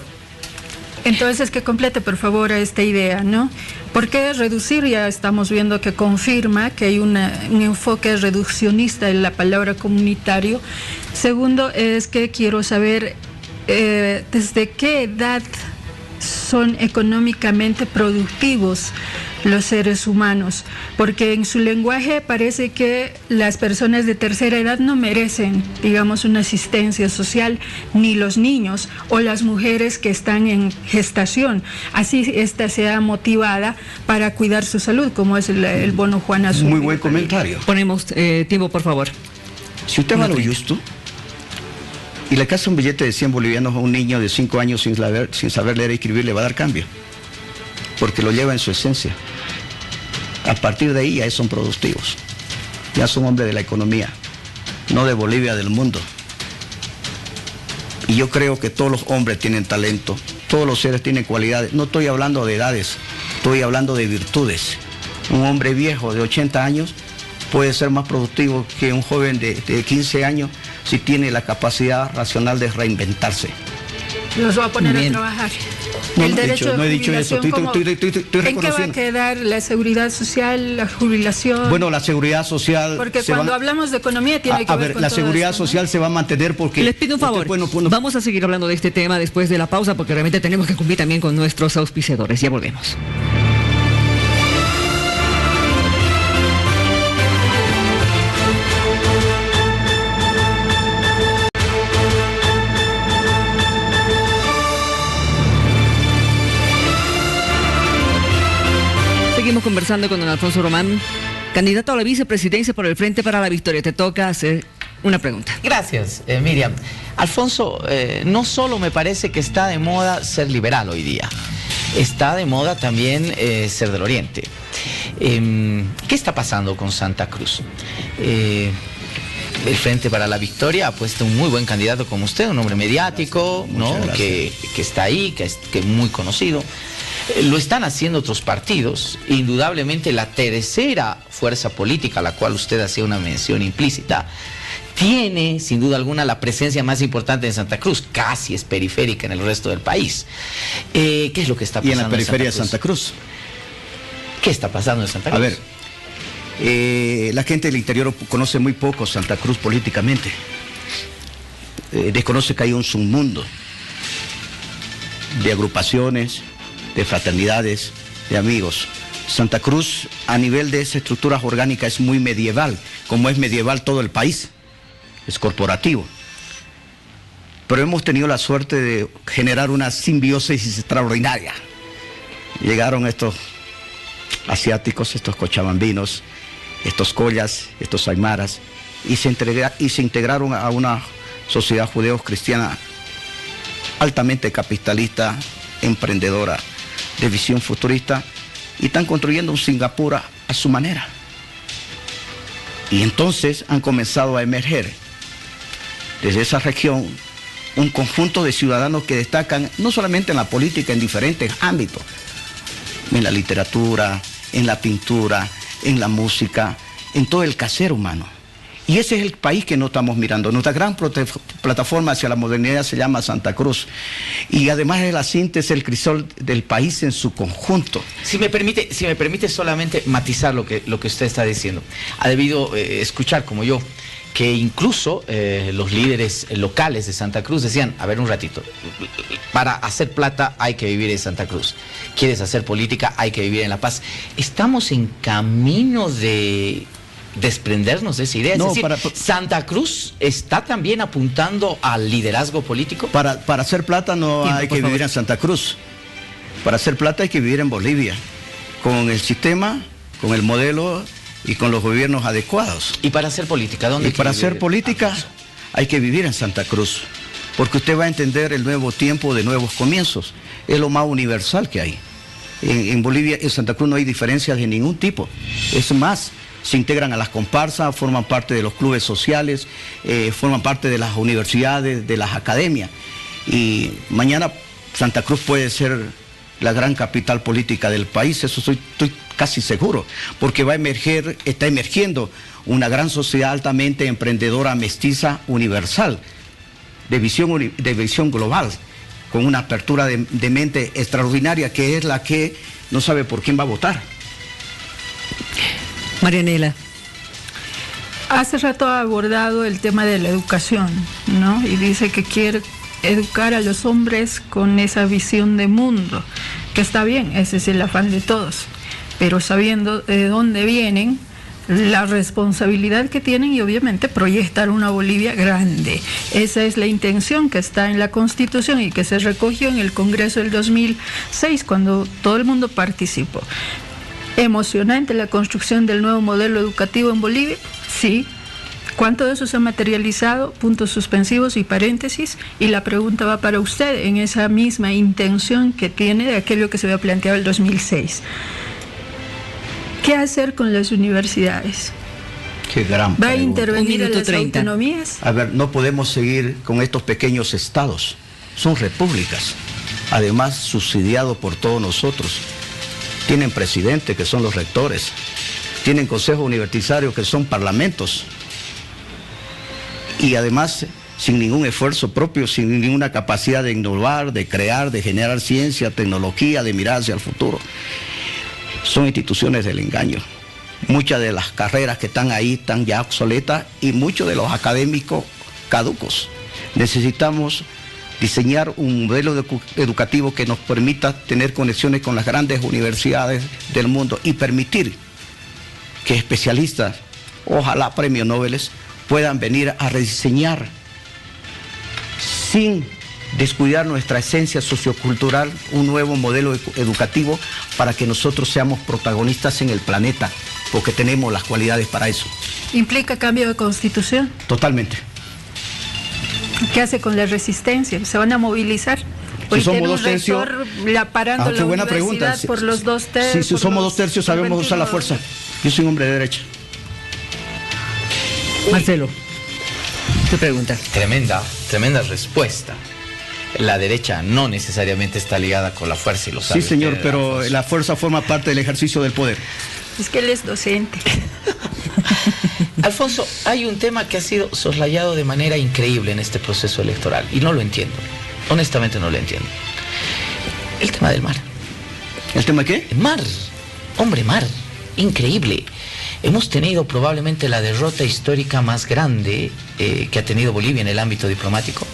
Entonces, que complete, por favor, esta idea, ¿no? Porque reducir, ya estamos viendo que confirma que hay un enfoque reduccionista en la palabra comunitario. Segundo, es que quiero saber desde qué edad son económicamente productivos los seres humanos, porque en su lenguaje parece que las personas de tercera edad no merecen, digamos, una asistencia social, ni los niños o las mujeres que están en gestación, así esta sea motivada para cuidar su salud, como es el bono Juan Azul. Muy buen comentario. Ponemos tiempo, por favor. Si usted va a lo justo y le casa un billete de 100 bolivianos a un niño de 5 años sin saber leer y escribir, le va a dar cambio, porque lo lleva en su esencia. A partir de ahí ya son productivos, ya son hombres de la economía, no de Bolivia, del mundo. Y yo creo que todos los hombres tienen talento, todos los seres tienen cualidades. No estoy hablando de edades, estoy hablando de virtudes. Un hombre viejo de 80 años puede ser más productivo que un joven de 15 años si tiene la capacidad racional de reinventarse. Los va a poner a trabajar. No, no he dicho eso, estoy reconociendo. ¿En qué va a quedar la seguridad social, la jubilación? Bueno, la seguridad social... Porque cuando hablamos de economía tiene que ver con la seguridad social, ¿no? Se va a mantener porque... Les pido un favor, vamos a seguir hablando de este tema después de la pausa, porque realmente tenemos que cumplir también con nuestros auspiciadores. Ya volvemos. Seguimos conversando con don Alfonso Román, candidato a la vicepresidencia por el Frente para la Victoria. Te toca hacer una pregunta. Gracias, Miriam. Alfonso, no solo me parece que está de moda ser liberal hoy día, está de moda también ser del Oriente. ¿Qué está pasando con Santa Cruz? El Frente para la Victoria ha puesto un muy buen candidato como usted, un hombre mediático, ¿no? Que está ahí, que es muy conocido. Lo están haciendo otros partidos. Indudablemente la tercera fuerza política a la cual usted hacía una mención implícita tiene sin duda alguna la presencia más importante en Santa Cruz, casi es periférica en el resto del país. ¿Qué es lo que está pasando? Y en la periferia de Santa Cruz. ¿Qué está pasando en Santa Cruz? A ver, la gente del interior conoce muy poco Santa Cruz políticamente. Desconoce que hay un submundo de agrupaciones, de fraternidades, de amigos. Santa Cruz, a nivel de esa estructura orgánica, es muy medieval, como es medieval todo el país, es corporativo. Pero hemos tenido la suerte de generar una simbiosis extraordinaria. Llegaron estos asiáticos, estos cochabambinos, estos collas, estos aymaras, y se integraron a una sociedad judeo-cristiana altamente capitalista, emprendedora, de visión futurista, y están construyendo un Singapur a su manera. Y entonces han comenzado a emerger desde esa región un conjunto de ciudadanos que destacan no solamente en la política, en diferentes ámbitos, en la literatura, en la pintura, en la música, en todo el quehacer humano. Y ese es el país que no estamos mirando. Nuestra gran plataforma hacia la modernidad se llama Santa Cruz. Y además es la síntesis, el crisol del país en su conjunto. Si me permite solamente matizar lo que usted está diciendo. Ha debido escuchar, como yo, que incluso los líderes locales de Santa Cruz decían, a ver un ratito, para hacer plata hay que vivir en Santa Cruz. ¿Quieres hacer política? Hay que vivir en La Paz. Estamos en camino de desprendernos de esa idea. No, es decir, ¿Santa Cruz está también apuntando al liderazgo político? Para hacer plata no hay que vivir en Santa Cruz. Para hacer plata hay que vivir en Bolivia, con el sistema, con el modelo y con los gobiernos adecuados. ¿Y para hacer política? ¿Dónde? Y para hacer política hay que vivir en Santa Cruz, porque usted va a entender el nuevo tiempo de nuevos comienzos. Es lo más universal que hay. En Bolivia, en Santa Cruz no hay diferencias de ningún tipo. Es más, se integran a las comparsas, forman parte de los clubes sociales, forman parte de las universidades, de las academias. Y mañana Santa Cruz puede ser la gran capital política del país, eso estoy casi seguro, porque está emergiendo una gran sociedad altamente emprendedora, mestiza, universal, de visión global, con una apertura de mente extraordinaria, que es la que no sabe por quién va a votar. Marianela. Hace rato ha abordado el tema de la educación, ¿no? Y dice que quiere educar a los hombres con esa visión de mundo, que está bien, ese es el afán de todos, pero sabiendo de dónde vienen, la responsabilidad que tienen y obviamente proyectar una Bolivia grande. Esa es la intención que está en la Constitución y que se recogió en el Congreso del 2006 cuando todo el mundo participó. ¿Emocionante la construcción del nuevo modelo educativo en Bolivia? Sí. ¿Cuánto de eso se ha materializado? Puntos suspensivos y paréntesis. Y la pregunta va para usted en esa misma intención que tiene de aquello que se había planteado el 2006. ¿Qué hacer con las universidades? Qué gran pregunta. ¿Va a a intervenir en las 30. autonomías? A ver, no podemos seguir con estos pequeños estados. Son repúblicas, además subsidiados por todos nosotros. Tienen presidente, que son los rectores. Tienen consejos universitarios, que son parlamentos. Y además, sin ningún esfuerzo propio, sin ninguna capacidad de innovar, de crear, de generar ciencia, tecnología, de mirar hacia el futuro. Son instituciones del engaño. Muchas de las carreras que están ahí están ya obsoletas y muchos de los académicos caducos. Necesitamos diseñar un modelo educativo que nos permita tener conexiones con las grandes universidades del mundo y permitir que especialistas, ojalá premios Nobel, puedan venir a rediseñar sin descuidar nuestra esencia sociocultural, un nuevo modelo educativo para que nosotros seamos protagonistas en el planeta, porque tenemos las cualidades para eso. ¿Implica cambio de constitución? Totalmente. ¿Qué hace con la resistencia? ¿Se van a movilizar? Si somos 2 tercios, parando la buena universidad pregunta. Por los 2 tercios. Si somos 2 tercios, sabemos usar la fuerza. Yo soy un hombre de derecha. Marcelo, tu pregunta. Tremenda respuesta. La derecha no necesariamente está ligada con la fuerza y lo sabe. Sí, señor, pero la fuerza forma parte del ejercicio del poder. Es que él es docente. Alfonso, hay un tema que ha sido soslayado de manera increíble en este proceso electoral y no lo entiendo. Honestamente no lo entiendo. El tema del mar. ¿El tema qué? El mar. Hombre, mar. Increíble. Hemos tenido probablemente la derrota histórica más grande que ha tenido Bolivia en el ámbito diplomático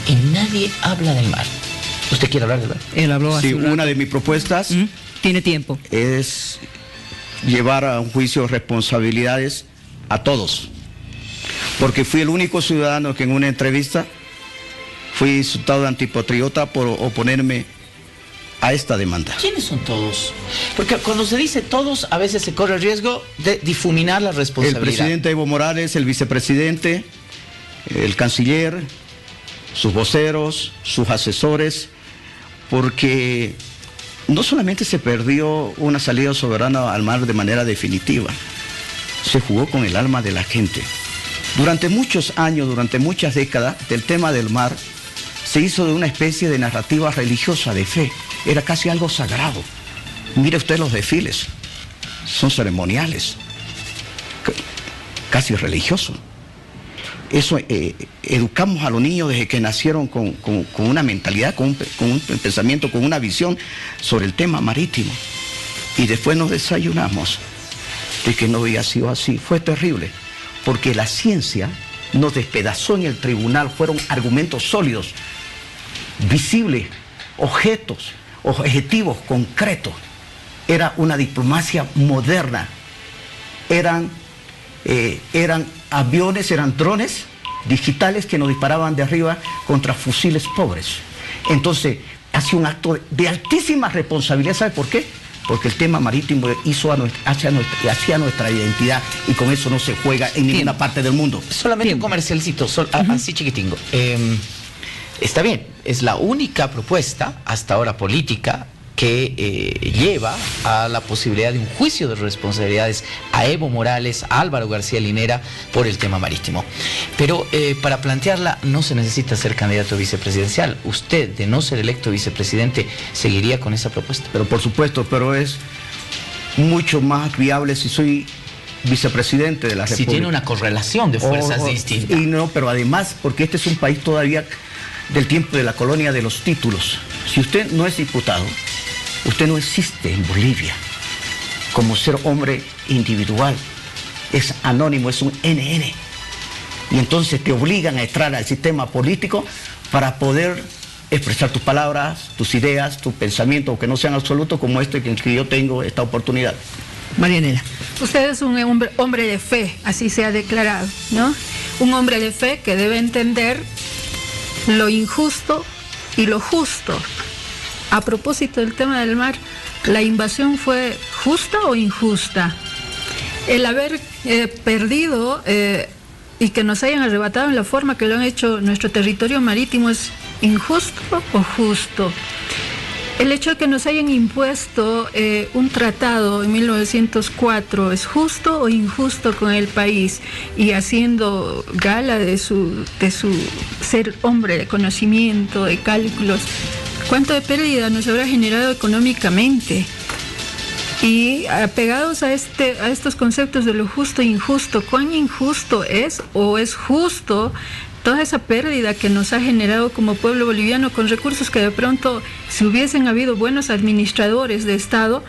y nadie habla del mar. ¿Usted quiere hablar del mar? Él habló así. Sí, una de mis propuestas tiene tiempo. Es llevar a un juicio responsabilidades a todos. Porque fui el único ciudadano que en una entrevista fui insultado de antipatriota por oponerme a esta demanda. ¿Quiénes son todos? Porque cuando se dice todos, a veces se corre el riesgo de difuminar la responsabilidad. El presidente Evo Morales, el vicepresidente, el canciller, sus voceros, sus asesores, porque no solamente se perdió una salida soberana al mar de manera definitiva, se jugó con el alma de la gente. Durante muchos años, durante muchas décadas, el tema del mar se hizo de una especie de narrativa religiosa de fe. Era casi algo sagrado. Mire usted los desfiles, son ceremoniales, casi religiosos. Eso educamos a los niños desde que nacieron con una mentalidad, con un pensamiento, con una visión sobre el tema marítimo. Y después nos desayunamos de que no había sido así. Fue terrible, porque la ciencia nos despedazó en el tribunal. Fueron argumentos sólidos, visibles, objetivos, concretos. Era una diplomacia moderna. Eran aviones, eran drones digitales que nos disparaban de arriba contra fusiles pobres. Entonces, hace un acto de altísima responsabilidad. ¿Sabe por qué? Porque el tema marítimo hacia nuestra identidad, y con eso no se juega en ninguna parte del mundo. Solamente un comercialcito, así chiquitingo. Está bien, es la única propuesta hasta ahora política que lleva a la posibilidad de un juicio de responsabilidades a Evo Morales, a Álvaro García Linera por el tema marítimo. Pero para plantearla no se necesita ser candidato vicepresidencial. Usted, de no ser electo vicepresidente, ¿seguiría con esa propuesta? Pero por supuesto, pero es mucho más viable si soy vicepresidente de la República. Si tiene una correlación de fuerzas distintas. Y no, pero además, porque este es un país todavía del tiempo de la colonia de los títulos. Si usted no es diputado, usted no existe en Bolivia como ser hombre individual. Es anónimo, es un NN. Y entonces te obligan a entrar al sistema político para poder expresar tus palabras, tus ideas, tus pensamientos, aunque no sean absolutos como este que yo tengo esta oportunidad. Marianela. Usted es un hombre de fe, así se ha declarado, ¿no? Un hombre de fe que debe entender lo injusto y lo justo. A propósito del tema del mar, ¿la invasión fue justa o injusta? El haber perdido y que nos hayan arrebatado en la forma que lo han hecho nuestro territorio marítimo, ¿es injusto o justo? El hecho de que nos hayan impuesto un tratado en 1904, ¿es justo o injusto con el país? Y haciendo gala de su ser hombre de conocimiento, de cálculos, ¿cuánto de pérdida nos habrá generado económicamente? Y apegados a estos conceptos de lo justo e injusto, ¿cuán injusto es o es justo toda esa pérdida que nos ha generado como pueblo boliviano con recursos que de pronto, si hubiesen habido buenos administradores de Estado,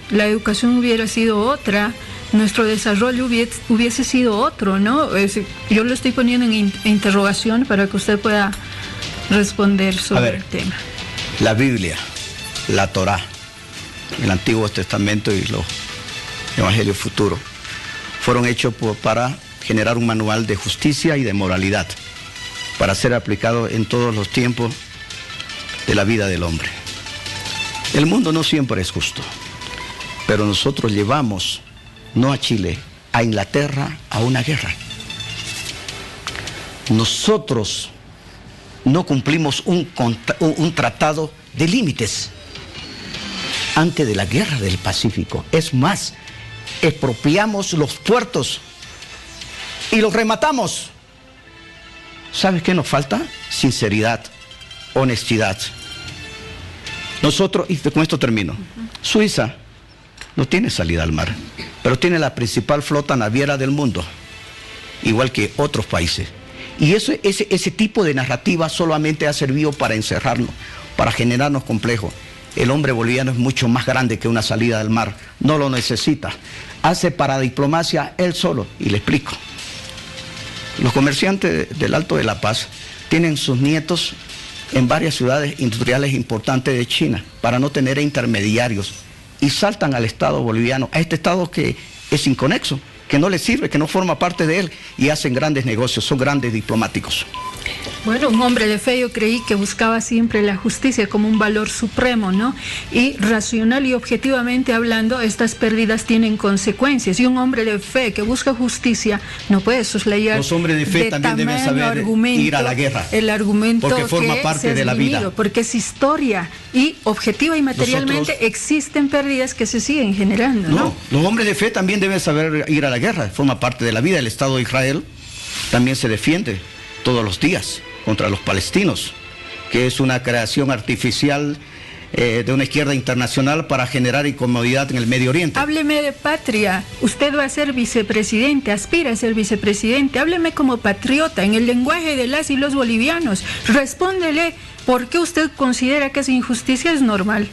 la educación hubiera sido otra, nuestro desarrollo hubiese sido otro, ¿no? Yo lo estoy poniendo en interrogación para que usted pueda responder sobre el tema. La Biblia, la Torá, el Antiguo Testamento y los Evangelios futuros fueron hechos para generar un manual de justicia y de moralidad, para ser aplicado en todos los tiempos de la vida del hombre. El mundo no siempre es justo, pero nosotros llevamos, no a Chile, a Inglaterra, a una guerra. Nosotros no cumplimos un tratado de límites antes de la guerra del Pacífico. Es más, expropiamos los puertos y los rematamos. ¿Sabes qué nos falta? Sinceridad, honestidad. Nosotros, y con esto termino, Suiza no tiene salida al mar, pero tiene la principal flota naviera del mundo, igual que otros países. Y ese tipo de narrativa solamente ha servido para encerrarnos, para generarnos complejos. El hombre boliviano es mucho más grande que una salida al mar, no lo necesita. Hace para diplomacia él solo, y le explico. Los comerciantes del Alto de La Paz tienen sus nietos en varias ciudades industriales importantes de China para no tener intermediarios y saltan al Estado boliviano, a este Estado que es inconexo, que no les sirve, que no forma parte de él, y hacen grandes negocios, son grandes diplomáticos. Bueno, un hombre de fe, yo creí que buscaba siempre la justicia como un valor supremo, ¿no? Y racional y objetivamente hablando, estas pérdidas tienen consecuencias. Y un hombre de fe que busca justicia no puede soslayar. Los hombres de fe también deben saber ir a la guerra. El argumento porque forma parte de la vida. Porque es historia y objetiva y materialmente existen pérdidas que se siguen generando, ¿no? Los hombres de fe también deben saber ir a la guerra. Forma parte de la vida. El Estado de Israel también se defiende todos los días contra los palestinos, que es una creación artificial de una izquierda internacional para generar incomodidad en el Medio Oriente. Hábleme de patria. Usted va a ser vicepresidente, aspira a ser vicepresidente. Hábleme como patriota, en el lenguaje de las y los bolivianos. Respóndele por qué usted considera que esa injusticia es normal.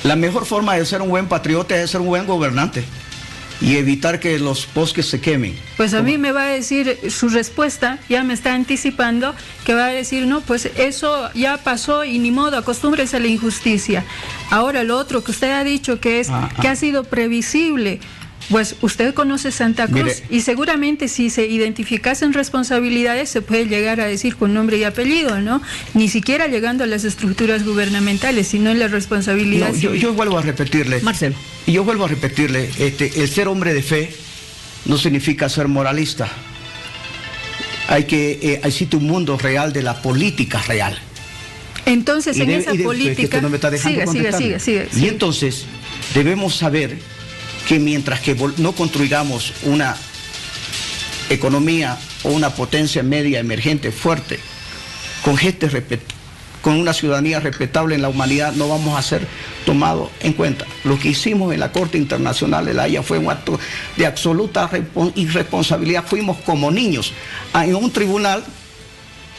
La mejor forma de ser un buen patriota es ser un buen gobernante y evitar que los bosques se quemen. Pues a mí me va a decir su respuesta, ya me está anticipando, que va a decir, no, pues eso ya pasó y ni modo, acostúmbrese a la injusticia. Ahora lo otro que usted ha dicho que es que ha sido previsible. Pues usted conoce Santa Cruz. Mire, y seguramente si se identificasen responsabilidades se puede llegar a decir con nombre y apellido, ¿no? Ni siquiera llegando a las estructuras gubernamentales, sino en la responsabilidad. No, yo vuelvo a repetirle. Marcelo. Y yo vuelvo a repetirle, el ser hombre de fe no significa ser moralista. Existe un mundo real de la política real. Entonces, en esa política... Es que tú no me estás dejando contestar. Sigue. Y entonces, debemos saber que mientras que no construyamos una economía o una potencia media emergente fuerte, con una ciudadanía respetable en la humanidad, no vamos a ser tomados en cuenta. Lo que hicimos en la Corte Internacional de La Haya fue un acto de absoluta irresponsabilidad. Fuimos como niños en un tribunal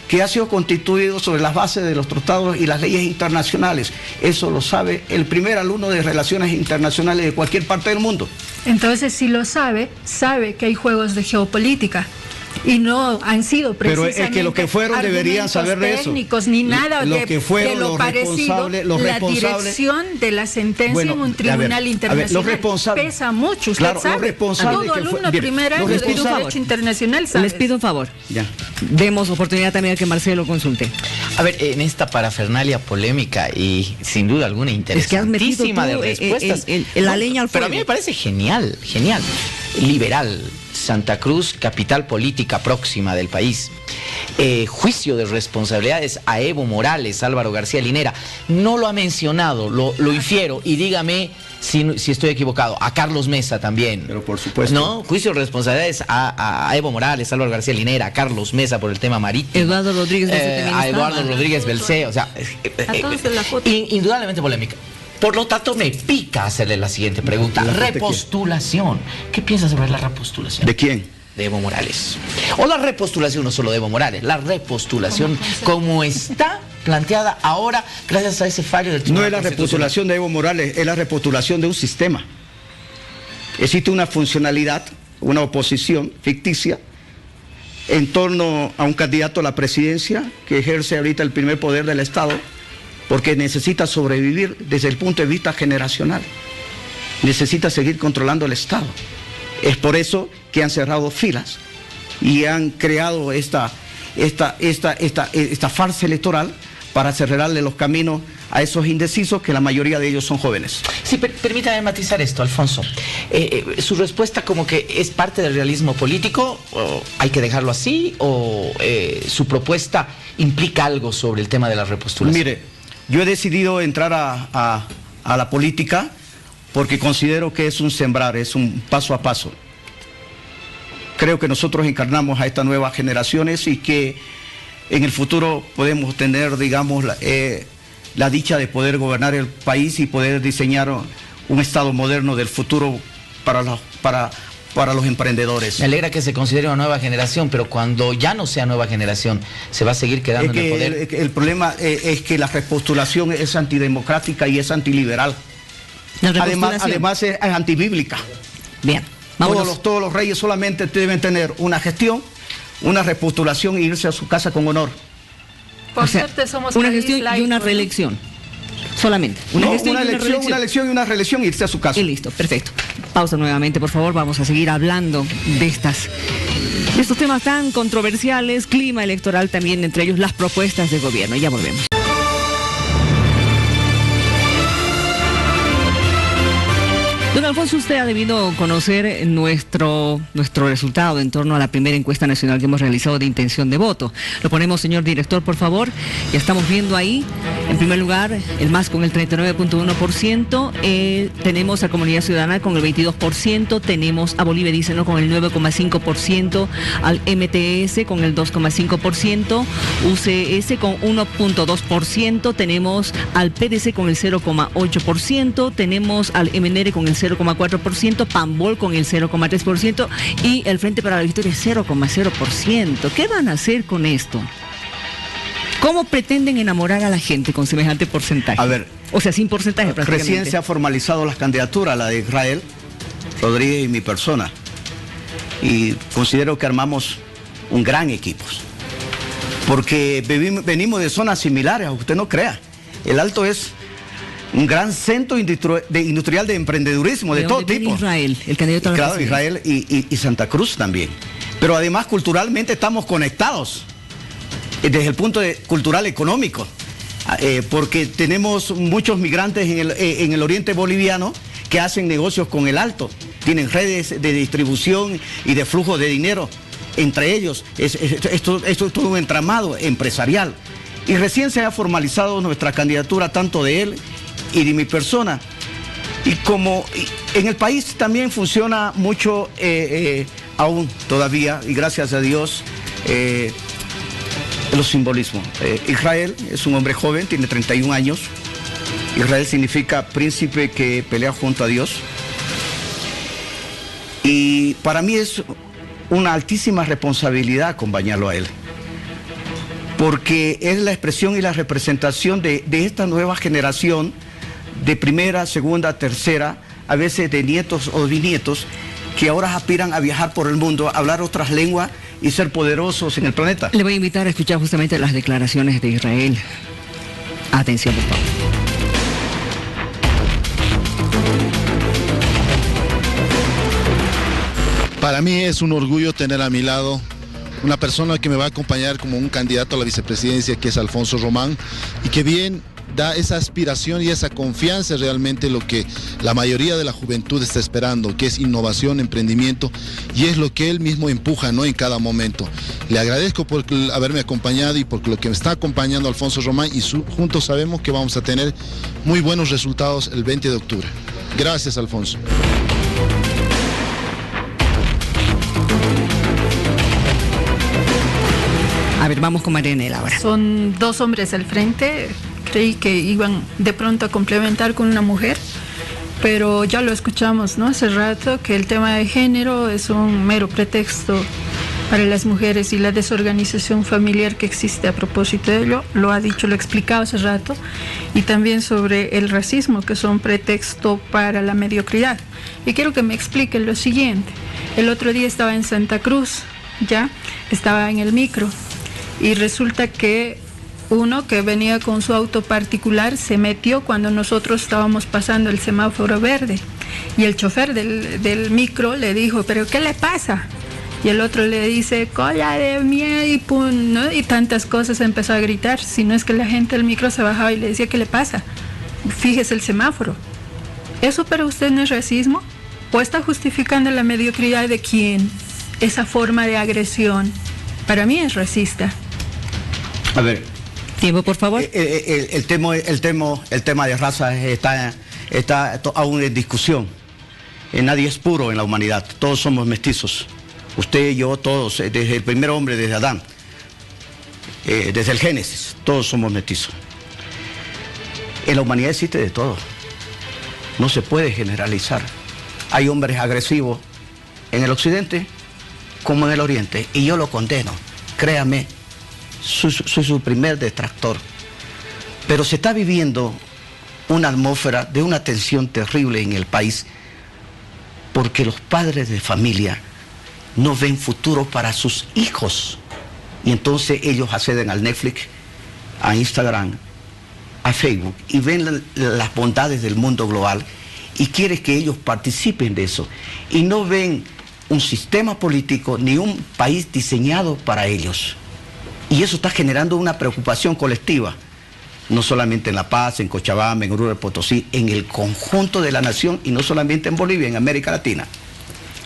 que ha sido constituido sobre las bases de los tratados y las leyes internacionales. Eso lo sabe el primer alumno de Relaciones Internacionales de cualquier parte del mundo. Entonces, si lo sabe que hay juegos de geopolítica. Y no han sido precisamente. Pero es que los que fueron deberían saber de eso. Técnicos ni nada de lo parecido. La dirección de la sentencia en un tribunal internacional pesa mucho. Usted sabe. Todo alumno primer año de Derecho Internacional sabe. Les pido un favor. Ya. Demos oportunidad también a que Marcelo consulte. A ver, en esta parafernalia polémica y sin duda alguna interesantísima de respuestas. La leña al fuego. Pero a mí me parece genial. Liberal. Santa Cruz, capital política próxima del país. Juicio de responsabilidades a Evo Morales, Álvaro García Linera. No lo ha mencionado, lo infiero, y dígame si estoy equivocado. A Carlos Mesa también. Pero por supuesto. No, juicio de responsabilidades a Evo Morales, Álvaro García Linera, a Carlos Mesa por el tema marítimo. Eduardo Rodríguez a Eduardo Rodríguez Belcé, o sea, indudablemente polémica. Por lo tanto, me pica hacerle la siguiente pregunta. Repostulación. ¿Qué piensas sobre la repostulación? ¿De quién? De Evo Morales. O la repostulación, no solo de Evo Morales, la repostulación como está planteada ahora gracias a ese fallo del Tribunal Constitucional. No es la repostulación de Evo Morales, es la repostulación de un sistema. Existe una funcionalidad, una oposición ficticia en torno a un candidato a la presidencia que ejerce ahorita el primer poder del Estado, porque necesita sobrevivir desde el punto de vista generacional. Necesita seguir controlando el Estado. Es por eso que han cerrado filas y han creado esta farsa electoral para cerrarle los caminos a esos indecisos, que la mayoría de ellos son jóvenes. Sí, permítame matizar esto, Alfonso. Su respuesta como que es parte del realismo político, o hay que dejarlo así, o su propuesta implica algo sobre el tema de la repostulación. Mire, yo he decidido entrar a la política porque considero que es un sembrar, es un paso a paso. Creo que nosotros encarnamos a estas nuevas generaciones y que en el futuro podemos tener, digamos, la dicha de poder gobernar el país y poder diseñar un Estado moderno del futuro para los emprendedores. Me alegra que se considere una nueva generación, pero cuando ya no sea nueva generación, ¿se va a seguir quedando en el poder? El problema es que la repostulación es antidemocrática y es antiliberal. Además es antibíblica. Bien, todos los reyes solamente deben tener una gestión, una repostulación e irse a su casa con honor. Por suerte somos una gestión y una reelección. Solamente. Una elección y una reelección y irse a su casa. Y listo, perfecto. Pausa nuevamente, por favor. Vamos a seguir hablando de estos temas tan controversiales, clima electoral también, entre ellos las propuestas de gobierno. Ya volvemos. Don Alfonso, usted ha debido conocer nuestro resultado en torno a la primera encuesta nacional que hemos realizado de intención de voto. Lo ponemos, señor director, por favor. Ya estamos viendo ahí, en primer lugar, el MAS con el 39.1%, tenemos a Comunidad Ciudadana con el 22%, tenemos a Bolivia Dice No con el 9.5%, al MTS con el 2.5%, UCS con 1.2%, tenemos al PDC con el 0.8%, tenemos al MNR con el 0.4%, Pambol con el 0.3% y el Frente para la Victoria 0.0%. ¿Qué van a hacer con esto? ¿Cómo pretenden enamorar a la gente con semejante porcentaje? A ver, o sea, sin porcentaje prácticamente. Recién se ha formalizado las candidaturas, la de Israel Rodríguez y mi persona. Y considero que armamos un gran equipo. Porque venimos de zonas similares, aunque usted no crea. El Alto es un gran centro industrial de emprendedurismo de todo tipo. Israel, el candidato a la Claro, Israel y Santa Cruz también. Pero además culturalmente estamos conectados desde el punto cultural económico, porque tenemos muchos migrantes en el oriente boliviano que hacen negocios con el Alto, tienen redes de distribución y de flujo de dinero entre ellos. Esto es todo un entramado empresarial. Y recién se ha formalizado nuestra candidatura, tanto de él y de mi persona. Y como en el país también funciona mucho, aún todavía, y gracias a Dios, los simbolismos. Israel es un hombre joven, tiene 31 años. Israel significa príncipe que pelea junto a Dios. Y para mí es una altísima responsabilidad acompañarlo a él, porque es la expresión y la representación de esta nueva generación de primera, segunda, tercera, a veces de nietos o bisnietos, que ahora aspiran a viajar por el mundo, a hablar otras lenguas y ser poderosos en el planeta. Le voy a invitar a escuchar justamente las declaraciones de Israel. Atención, por favor. Para mí es un orgullo tener a mi lado una persona que me va a acompañar como un candidato a la vicepresidencia, que es Alfonso Román, y que bien da esa aspiración y esa confianza realmente lo que la mayoría de la juventud está esperando, que es innovación, emprendimiento, y es lo que él mismo empuja, ¿no?, en cada momento. Le agradezco por haberme acompañado y por lo que me está acompañando Alfonso Román, y juntos sabemos que vamos a tener muy buenos resultados el 20 de octubre. Gracias, Alfonso. A ver, vamos con Marianela ahora. Son dos hombres al frente. Creí que iban de pronto a complementar con una mujer, pero ya lo escuchamos, ¿no?, hace rato, que el tema de género es un mero pretexto para las mujeres y la desorganización familiar que existe a propósito de ello. Lo ha dicho, lo ha explicado hace rato. Y también sobre el racismo, que es un pretexto para la mediocridad. Y quiero que me expliquen lo siguiente. El otro día estaba en Santa Cruz, ya, estaba en el micro, y resulta que uno que venía con su auto particular se metió cuando nosotros estábamos pasando el semáforo verde, y el chofer del micro le dijo, ¿pero qué le pasa? Y el otro le dice, cola de miel y pum, ¿no? Y tantas cosas, empezó a gritar. Si no es que la gente del micro se bajaba y le decía, ¿qué le pasa? Fíjese el semáforo. ¿Eso para usted no es racismo? ¿O está justificando la mediocridad de quién? Esa forma de agresión para mí es racista. A ver, tiempo, por favor. El tema de raza está aún en discusión. Nadie es puro en la humanidad, todos somos mestizos. Usted, yo, todos, desde el primer hombre, desde Adán, desde el Génesis, todos somos mestizos. En la humanidad existe de todo, no se puede generalizar. Hay hombres agresivos en el occidente como en el oriente, y yo lo condeno, créame, soy su primer detractor. Pero se está viviendo una atmósfera de una tensión terrible en el país, porque los padres de familia no ven futuro para sus hijos, y entonces ellos acceden al Netflix, a Instagram, a Facebook, y ven las bondades del mundo global y quieren que ellos participen de eso, y no ven un sistema político ni un país diseñado para ellos, y eso está generando una preocupación colectiva, no solamente en La Paz, en Cochabamba, en Oruro de Potosí, en el conjunto de la nación, y no solamente en Bolivia, en América Latina.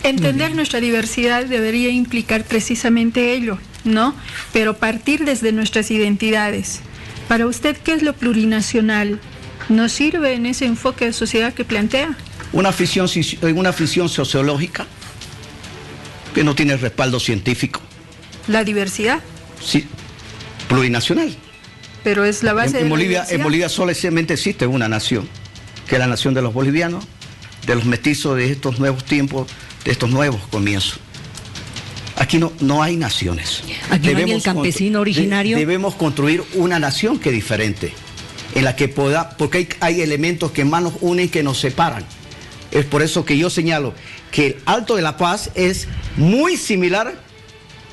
Entender nuestra diversidad debería implicar precisamente ello, ¿no? Pero partir desde nuestras identidades. Para usted, ¿qué es lo plurinacional? ¿Nos sirve en ese enfoque de sociedad que plantea? Una afición sociológica que no tiene respaldo científico. ¿La diversidad? Sí, plurinacional. Pero es la base de la diversidad. En Bolivia solamente existe una nación, que es la nación de los bolivianos, de los mestizos de estos nuevos tiempos, de estos nuevos comienzos. Aquí no hay naciones. Aquí no hay el campesino originario. Debemos construir una nación que es diferente, en la que porque hay elementos que más nos unen que nos separan. Es por eso que yo señalo que el Alto de La Paz es muy similar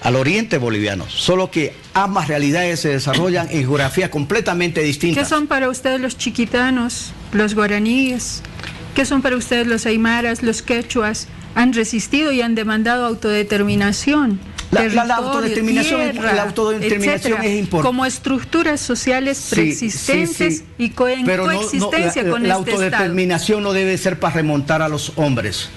al oriente boliviano, solo que ambas realidades se desarrollan en geografías completamente distintas. ¿Qué son para ustedes los chiquitanos, los guaraníes? ¿Qué son para ustedes los aymaras, los quechuas? Han resistido y han demandado autodeterminación. La autodeterminación es importante. Como estructuras sociales preexistentes y en coexistencia con la este autodeterminación Estado. no debe ser para remontar a los hombres.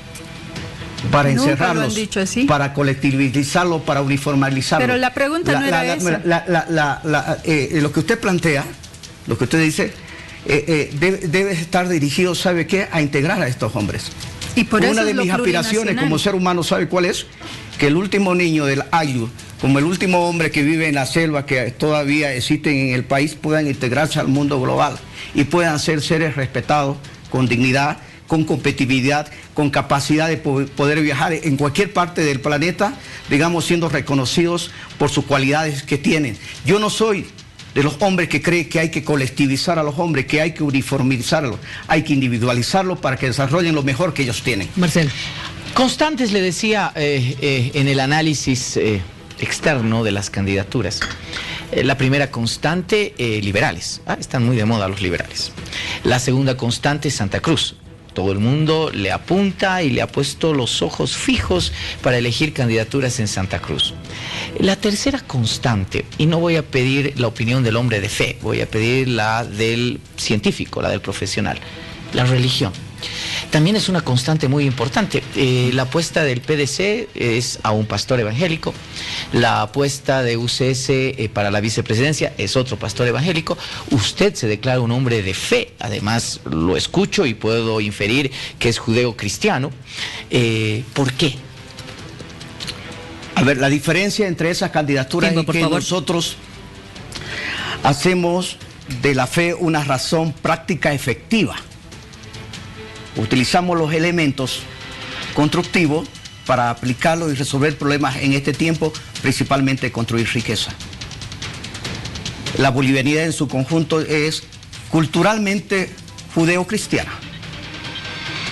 para Nunca encerrarlos, lo han dicho así. para colectivizarlo, para uniformizarlo. Pero la pregunta no era esa. Lo que usted plantea, lo que usted dice, debe estar dirigido, ¿sabe qué?, a integrar a estos hombres. Y por eso una de mis aspiraciones como ser humano, ¿sabe cuál es? Que el último niño del Ayu, como el último hombre que vive en la selva, que todavía existen en el país, puedan integrarse al mundo global y puedan ser seres respetados con dignidad, con competitividad, con capacidad de poder viajar en cualquier parte del planeta, digamos, siendo reconocidos por sus cualidades que tienen. Yo no soy de los hombres que creen que hay que colectivizar a los hombres, que hay que uniformizarlos, hay que individualizarlos para que desarrollen lo mejor que ellos tienen. Marcel. Constantes, le decía, en el análisis externo de las candidaturas. La primera constante, liberales. Están muy de moda los liberales. La segunda constante, Santa Cruz. Todo el mundo le apunta y le ha puesto los ojos fijos para elegir candidaturas en Santa Cruz. La tercera constante, y no voy a pedir la opinión del hombre de fe, voy a pedir la del científico, la del profesional, la religión. También es una constante muy importante. La apuesta del PDC es a un pastor evangélico. La apuesta de UCS para la vicepresidencia es otro pastor evangélico. Usted se declara un hombre de fe. Además, lo escucho y puedo inferir que es judeo-cristiano. ¿Por qué? A ver, la diferencia entre esas candidaturas es que nosotros hacemos de la fe una razón práctica efectiva. Utilizamos los elementos constructivos para aplicarlos y resolver problemas en este tiempo, principalmente construir riqueza. La bolivianidad en su conjunto es culturalmente judeo-cristiana,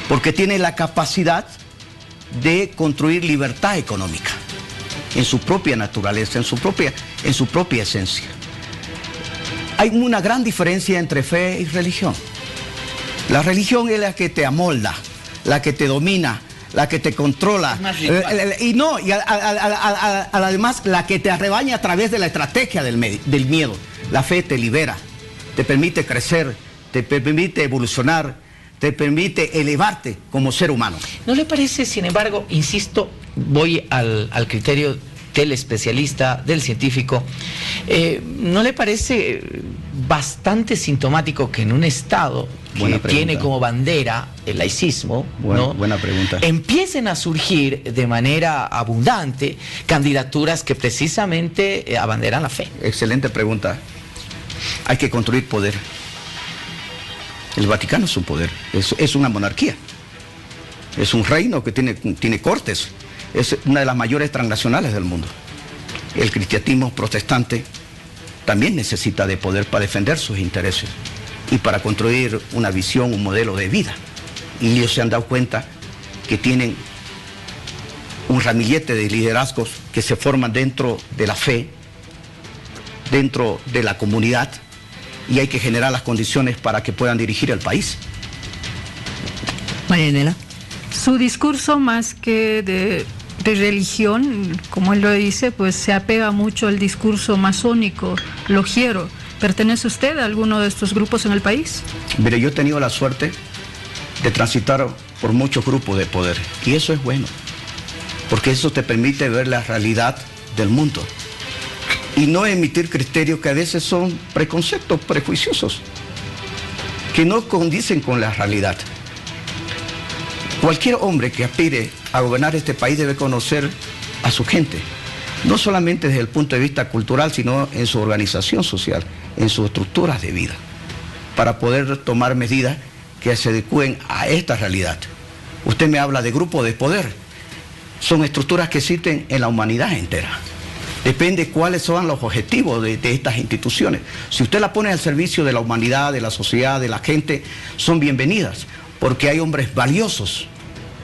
porque tiene la capacidad de construir libertad económica en su propia naturaleza, en su propia esencia. Hay una gran diferencia entre fe y religión. La religión es la que te amolda, la que te domina, la que te controla. Además la que te arrebaña a través de la estrategia del miedo. La fe te libera, te permite crecer, te permite evolucionar, te permite elevarte como ser humano. ¿No le parece, sin embargo, insisto, voy al criterio del especialista, del científico, ¿no le parece bastante sintomático que en un Estado que tiene como bandera el laicismo, buena pregunta, empiecen a surgir de manera abundante candidaturas que precisamente abanderan la fe? Excelente pregunta. Hay que construir poder. El Vaticano es un poder, es una monarquía, es un reino que tiene cortes, es una de las mayores transnacionales del mundo. El cristianismo protestante también necesita de poder para defender sus intereses y para construir una visión, un modelo de vida. Y ellos se han dado cuenta que tienen un ramillete de liderazgos que se forman dentro de la fe, dentro de la comunidad, y hay que generar las condiciones para que puedan dirigir el país. Marianela. Su discurso, más que de religión, como él lo dice, pues se apega mucho al discurso masónico, logiero. ¿Pertenece usted a alguno de estos grupos en el país? Mire, yo he tenido la suerte de transitar por muchos grupos de poder, y eso es bueno, porque eso te permite ver la realidad del mundo y no emitir criterios que a veces son preconceptos prejuiciosos, que no condicen con la realidad. Cualquier hombre que aspire a gobernar este país debe conocer a su gente, no solamente desde el punto de vista cultural, sino en su organización social, en sus estructuras de vida, para poder tomar medidas que se adecúen a esta realidad. Usted me habla de grupos de poder, son estructuras que existen en la humanidad entera. Depende cuáles son los objetivos de estas instituciones. Si usted la pone al servicio de la humanidad, de la sociedad, de la gente, son bienvenidas, porque hay hombres valiosos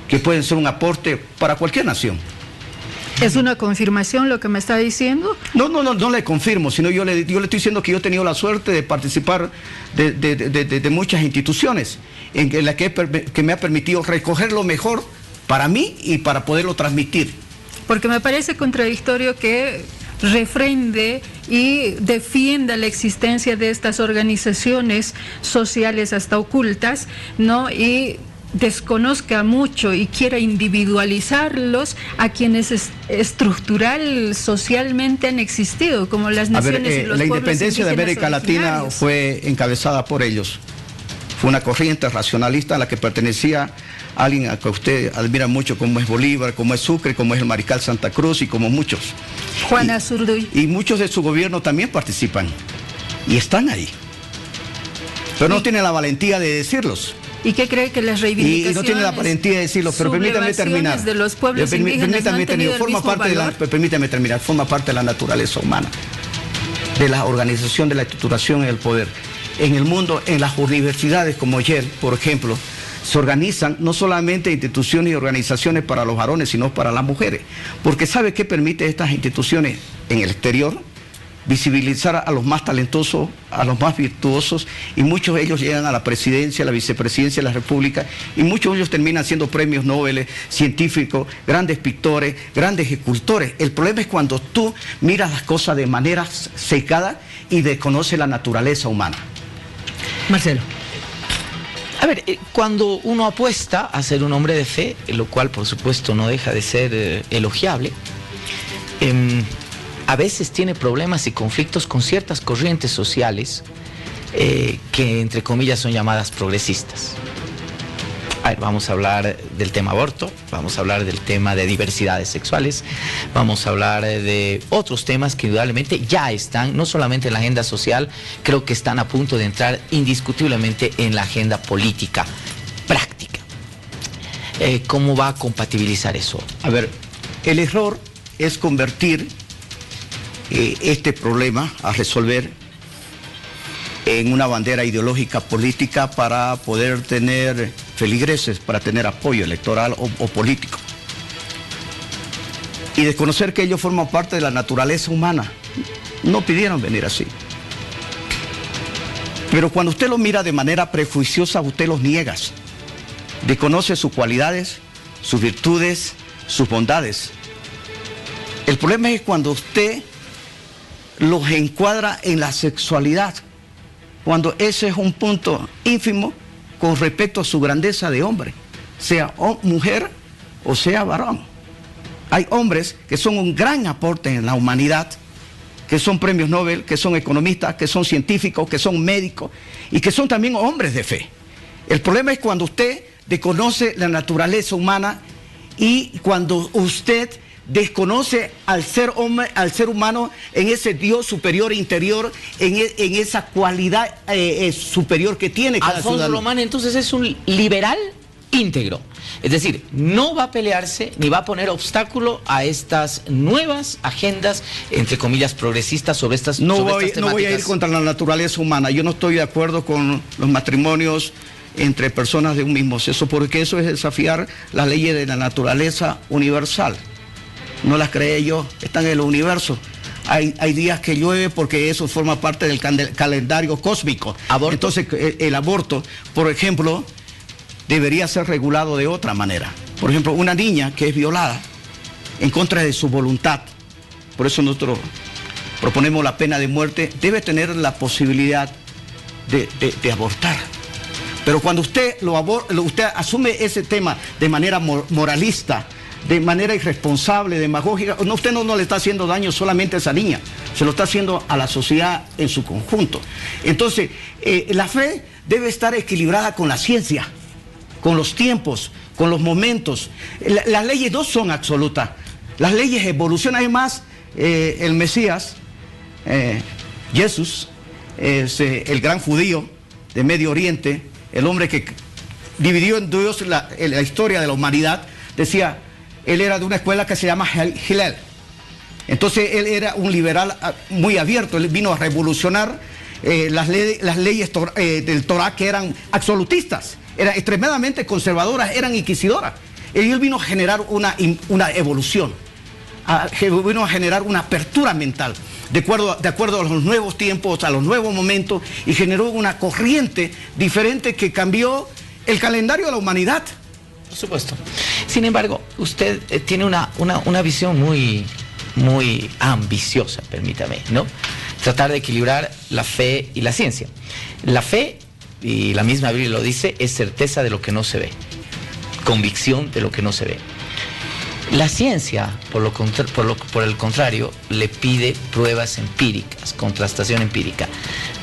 que pueden ser un aporte para cualquier nación. ¿Es una confirmación lo que me está diciendo? No le confirmo, sino yo le estoy diciendo que yo he tenido la suerte de participar de muchas instituciones en las que me ha permitido recoger lo mejor para mí y para poderlo transmitir. Porque me parece contradictorio que refrende y defienda la existencia de estas organizaciones sociales hasta ocultas, ¿no? Y desconozca mucho y quiera individualizarlos a quienes estructural, socialmente han existido, como las naciones y los la pueblos independencia de América Latina fue encabezada por ellos. Fue una corriente racionalista a la que pertenecía alguien a que usted admira mucho, como es Bolívar, como es Sucre, como es el Mariscal Santa Cruz y como muchos. Juan Azurduy. Y muchos de su gobierno también participan y están ahí. Pero no tienen la valentía de decirlos. ¿Y qué cree que las reivindicaciones? Y no tiene la valentía de decirlo, pero permítame terminar. De los pueblos indígenas no han tenido el mismo valor. Permítame terminar, forma parte de la naturaleza humana, de la organización, de la estructuración y del poder. En el mundo, en las universidades como Yale, por ejemplo, se organizan no solamente instituciones y organizaciones para los varones, sino para las mujeres. Porque ¿sabe qué permite estas instituciones en el exterior? Visibilizar a los más talentosos, a los más virtuosos, y muchos de ellos llegan a la presidencia, a la vicepresidencia de la República, y muchos de ellos terminan siendo premios Nobel, científicos, grandes pintores, grandes escultores. El problema es cuando tú miras las cosas de manera secada y desconoces la naturaleza humana. Marcelo. A ver, cuando uno apuesta a ser un hombre de fe, lo cual por supuesto no deja de ser elogiable, a veces tiene problemas y conflictos con ciertas corrientes sociales que entre comillas son llamadas progresistas. A ver, vamos a hablar del tema aborto, vamos a hablar del tema de diversidades sexuales, vamos a hablar de otros temas que indudablemente ya están, no solamente en la agenda social, creo que están a punto de entrar indiscutiblemente en la agenda política práctica. ¿Cómo va a compatibilizar eso? A ver, el error es convertir este problema a resolver en una bandera ideológica política para poder tener feligreses, para tener apoyo electoral o político. Y desconocer que ellos forman parte de la naturaleza humana. No pidieron venir así. Pero cuando usted los mira de manera prejuiciosa, usted los niega. Desconoce sus cualidades, sus virtudes, sus bondades. El problema es cuando usted los encuadra en la sexualidad, cuando ese es un punto ínfimo con respecto a su grandeza de hombre, sea mujer o sea varón. Hay hombres que son un gran aporte en la humanidad, que son premios Nobel, que son economistas, que son científicos, que son médicos y que son también hombres de fe. El problema es cuando usted desconoce la naturaleza humana y cuando usted desconoce al ser hombre, al ser humano en ese Dios superior interior, en esa cualidad superior que tiene cada Alfonso ciudadano. Román entonces es un liberal íntegro, es decir, no va a pelearse ni va a poner obstáculo a estas nuevas agendas, entre comillas, progresistas sobre estas No temáticas. voy a ir contra la naturaleza humana. Yo no estoy de acuerdo con los matrimonios entre personas de un mismo sexo, porque eso es desafiar las leyes de la naturaleza universal. No las creé yo, están en el universo. Hay días que llueve porque eso forma parte del calendario cósmico. ¿Aborto? Entonces, el aborto, por ejemplo, debería ser regulado de otra manera. Por ejemplo, una niña que es violada en contra de su voluntad, por eso nosotros proponemos la pena de muerte, debe tener la posibilidad de abortar. Pero cuando usted usted asume ese tema de manera moralista, de manera irresponsable, demagógica, usted no le está haciendo daño solamente a esa niña, se lo está haciendo a la sociedad en su conjunto. Entonces, la fe debe estar equilibrada con la ciencia, con los tiempos, con los momentos. Las leyes no son absolutas, las leyes evolucionan. Además, el Mesías, Jesús, es el gran judío de Medio Oriente, el hombre que dividió en dos la historia de la humanidad, decía, él era de una escuela que se llama Hillel. Entonces él era un liberal muy abierto, él vino a revolucionar las leyes del Torah, que eran absolutistas, eran extremadamente conservadoras, eran inquisidoras. Él vino a generar una evolución, vino a generar una apertura mental, de acuerdo a los nuevos tiempos, a los nuevos momentos, y generó una corriente diferente que cambió el calendario de la humanidad. Por supuesto. Sin embargo, usted tiene una visión muy ambiciosa, permítame, ¿no? Tratar de equilibrar la fe y la ciencia. La fe, y la misma Biblia lo dice, es certeza de lo que no se ve. convicción de lo que no se ve. La ciencia, por el contrario, le pide pruebas empíricas, contrastación empírica.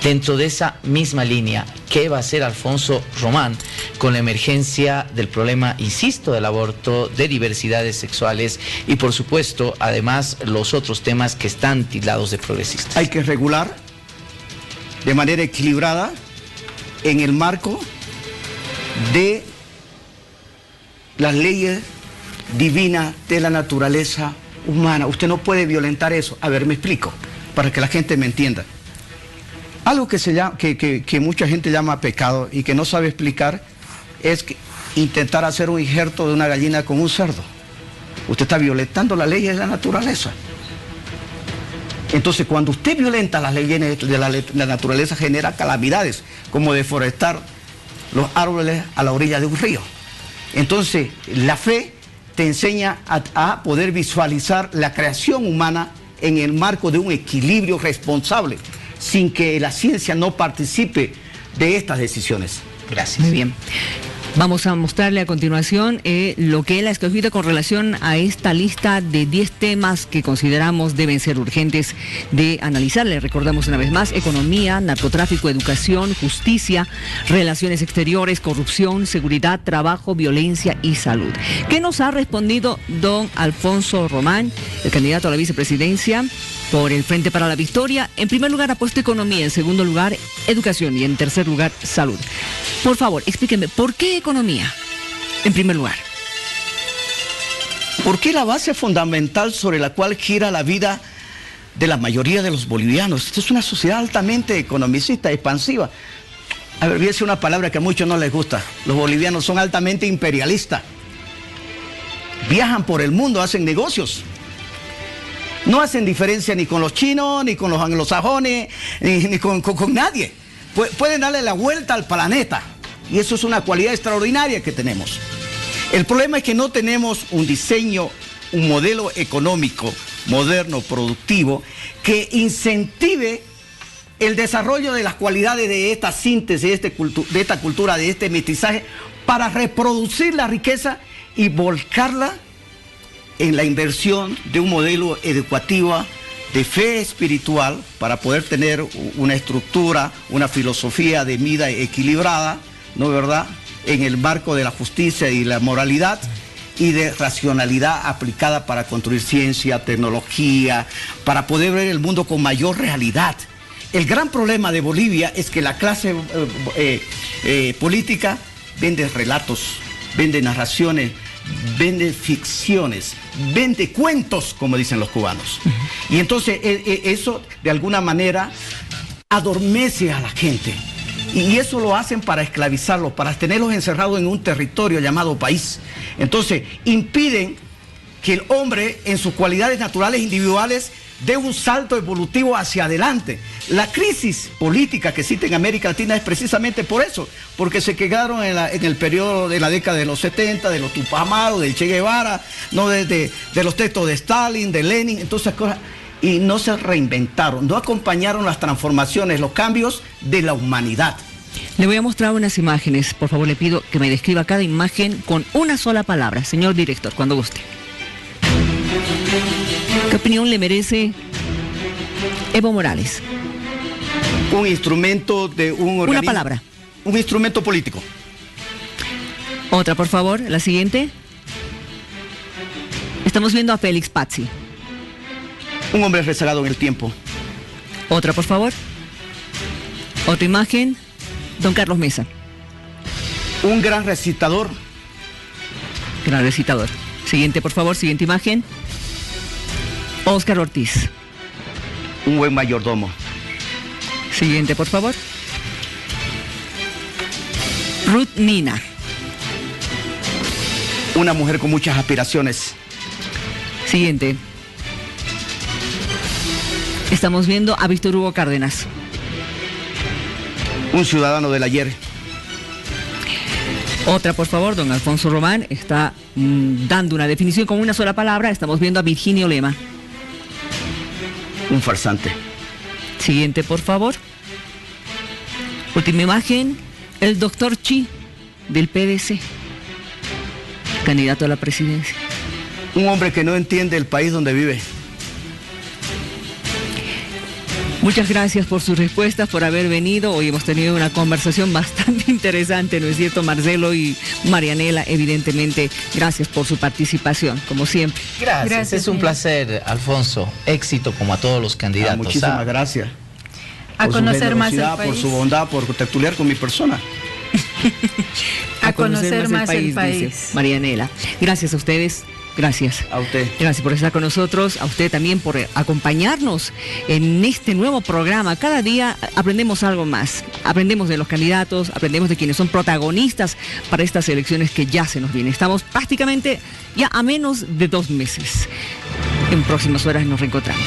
Dentro de esa misma línea, ¿qué va a hacer Alfonso Román con la emergencia del problema, insisto, del aborto, de diversidades sexuales y, por supuesto, además, los otros temas que están tildados de progresistas? Hay que regular de manera equilibrada en el marco de las leyes divina de la naturaleza humana. Usted no puede violentar eso. A ver, me explico, para que la gente me entienda. Algo que, que mucha gente llama pecado y que no sabe explicar es intentar hacer un injerto de una gallina con un cerdo. Usted está violentando las leyes de la naturaleza. Entonces, cuando usted violenta las leyes de la naturaleza, genera calamidades, como deforestar los árboles a la orilla de un río. Entonces, la fe te enseña a poder visualizar la creación humana en el marco de un equilibrio responsable, sin que la ciencia no participe de estas decisiones. Gracias. Muy bien. Vamos a mostrarle a continuación lo que él ha escogido con relación a esta lista de 10 temas que consideramos deben ser urgentes de analizar. Le recordamos una vez más: economía, narcotráfico, educación, justicia, relaciones exteriores, corrupción, seguridad, trabajo, violencia y salud. ¿Qué nos ha respondido don Alfonso Román, el candidato a la vicepresidencia por el Frente para la Victoria? En primer lugar ha puesto economía, en segundo lugar educación y en tercer lugar salud. Por favor, explíqueme, ¿por qué economía en primer lugar? Porque es la base fundamental sobre la cual gira la vida de la mayoría de los bolivianos. Esta es una sociedad altamente economicista, expansiva. A ver, voy a decir una palabra que a muchos no les gusta. Los bolivianos son altamente imperialistas. Viajan por el mundo, hacen negocios. No hacen diferencia ni con los chinos, ni con los anglosajones, ni con nadie. Pueden darle la vuelta al planeta. Y eso es una cualidad extraordinaria que tenemos. El problema es que no tenemos un diseño, un modelo económico moderno, productivo, que incentive el desarrollo de las cualidades de esta síntesis, de esta cultura, de este mestizaje, para reproducir la riqueza y volcarla en la inversión de un modelo educativo de fe espiritual para poder tener una estructura, una filosofía de vida equilibrada, ¿no es verdad?, en el marco de la justicia y la moralidad y de racionalidad aplicada para construir ciencia, tecnología, para poder ver el mundo con mayor realidad. El gran problema de Bolivia es que la clase política vende relatos, vende narraciones, vende ficciones, vende cuentos, como dicen los cubanos. Y entonces eso de alguna manera adormece a la gente. Y eso lo hacen para esclavizarlos, para tenerlos encerrados en un territorio llamado país. Entonces impiden que el hombre en sus cualidades naturales individuales dé un salto evolutivo hacia adelante. La crisis política que existe en América Latina es precisamente por eso, porque se quedaron en el periodo de la década de los 70, de los Tupac Amaru, del Che Guevara, no de los textos de Stalin, de Lenin, entonces cosas, y no se reinventaron, no acompañaron las transformaciones, los cambios de la humanidad. Le voy a mostrar unas imágenes, por favor le pido que me describa cada imagen con una sola palabra, señor director, cuando guste. ¿Qué opinión le merece Evo Morales? Un instrumento de un organismo. Una palabra. Un instrumento político. Otra, por favor, la siguiente. Estamos viendo a Félix Pazzi. Un hombre rezagado en el tiempo. Otra, por favor. Otra imagen. Don Carlos Mesa. Un gran recitador. Gran recitador. Siguiente, por favor, siguiente imagen. Óscar Ortiz. Un buen mayordomo. Siguiente, por favor. Ruth Nina. Una mujer con muchas aspiraciones. Siguiente. Estamos viendo a Víctor Hugo Cárdenas. Un ciudadano del ayer. Otra, por favor, don Alfonso Román está dando una definición con una sola palabra. Estamos viendo a Virginio Lema. Un farsante. Siguiente, por favor. Última imagen, el doctor Chi, del PDC. candidato a la presidencia. Un hombre que no entiende el país donde vive. Muchas gracias por sus respuestas, por haber venido. Hoy hemos tenido una conversación bastante interesante, ¿no es cierto, Marcelo y Marianela? Evidentemente, gracias por su participación, como siempre. Gracias, es un placer, Alfonso. Éxito como a todos los candidatos. Muchísimas gracias. A conocer más el país. Por su bondad, por tertuliar con mi persona. A conocer más el país. Dice Marianela. Gracias a ustedes. Gracias. A usted. Gracias por estar con nosotros, a usted también por acompañarnos en este nuevo programa. Cada día aprendemos algo más. Aprendemos de los candidatos, aprendemos de quienes son protagonistas para estas elecciones que ya se nos vienen. Estamos prácticamente ya a menos de 2 meses. En próximas horas nos reencontramos.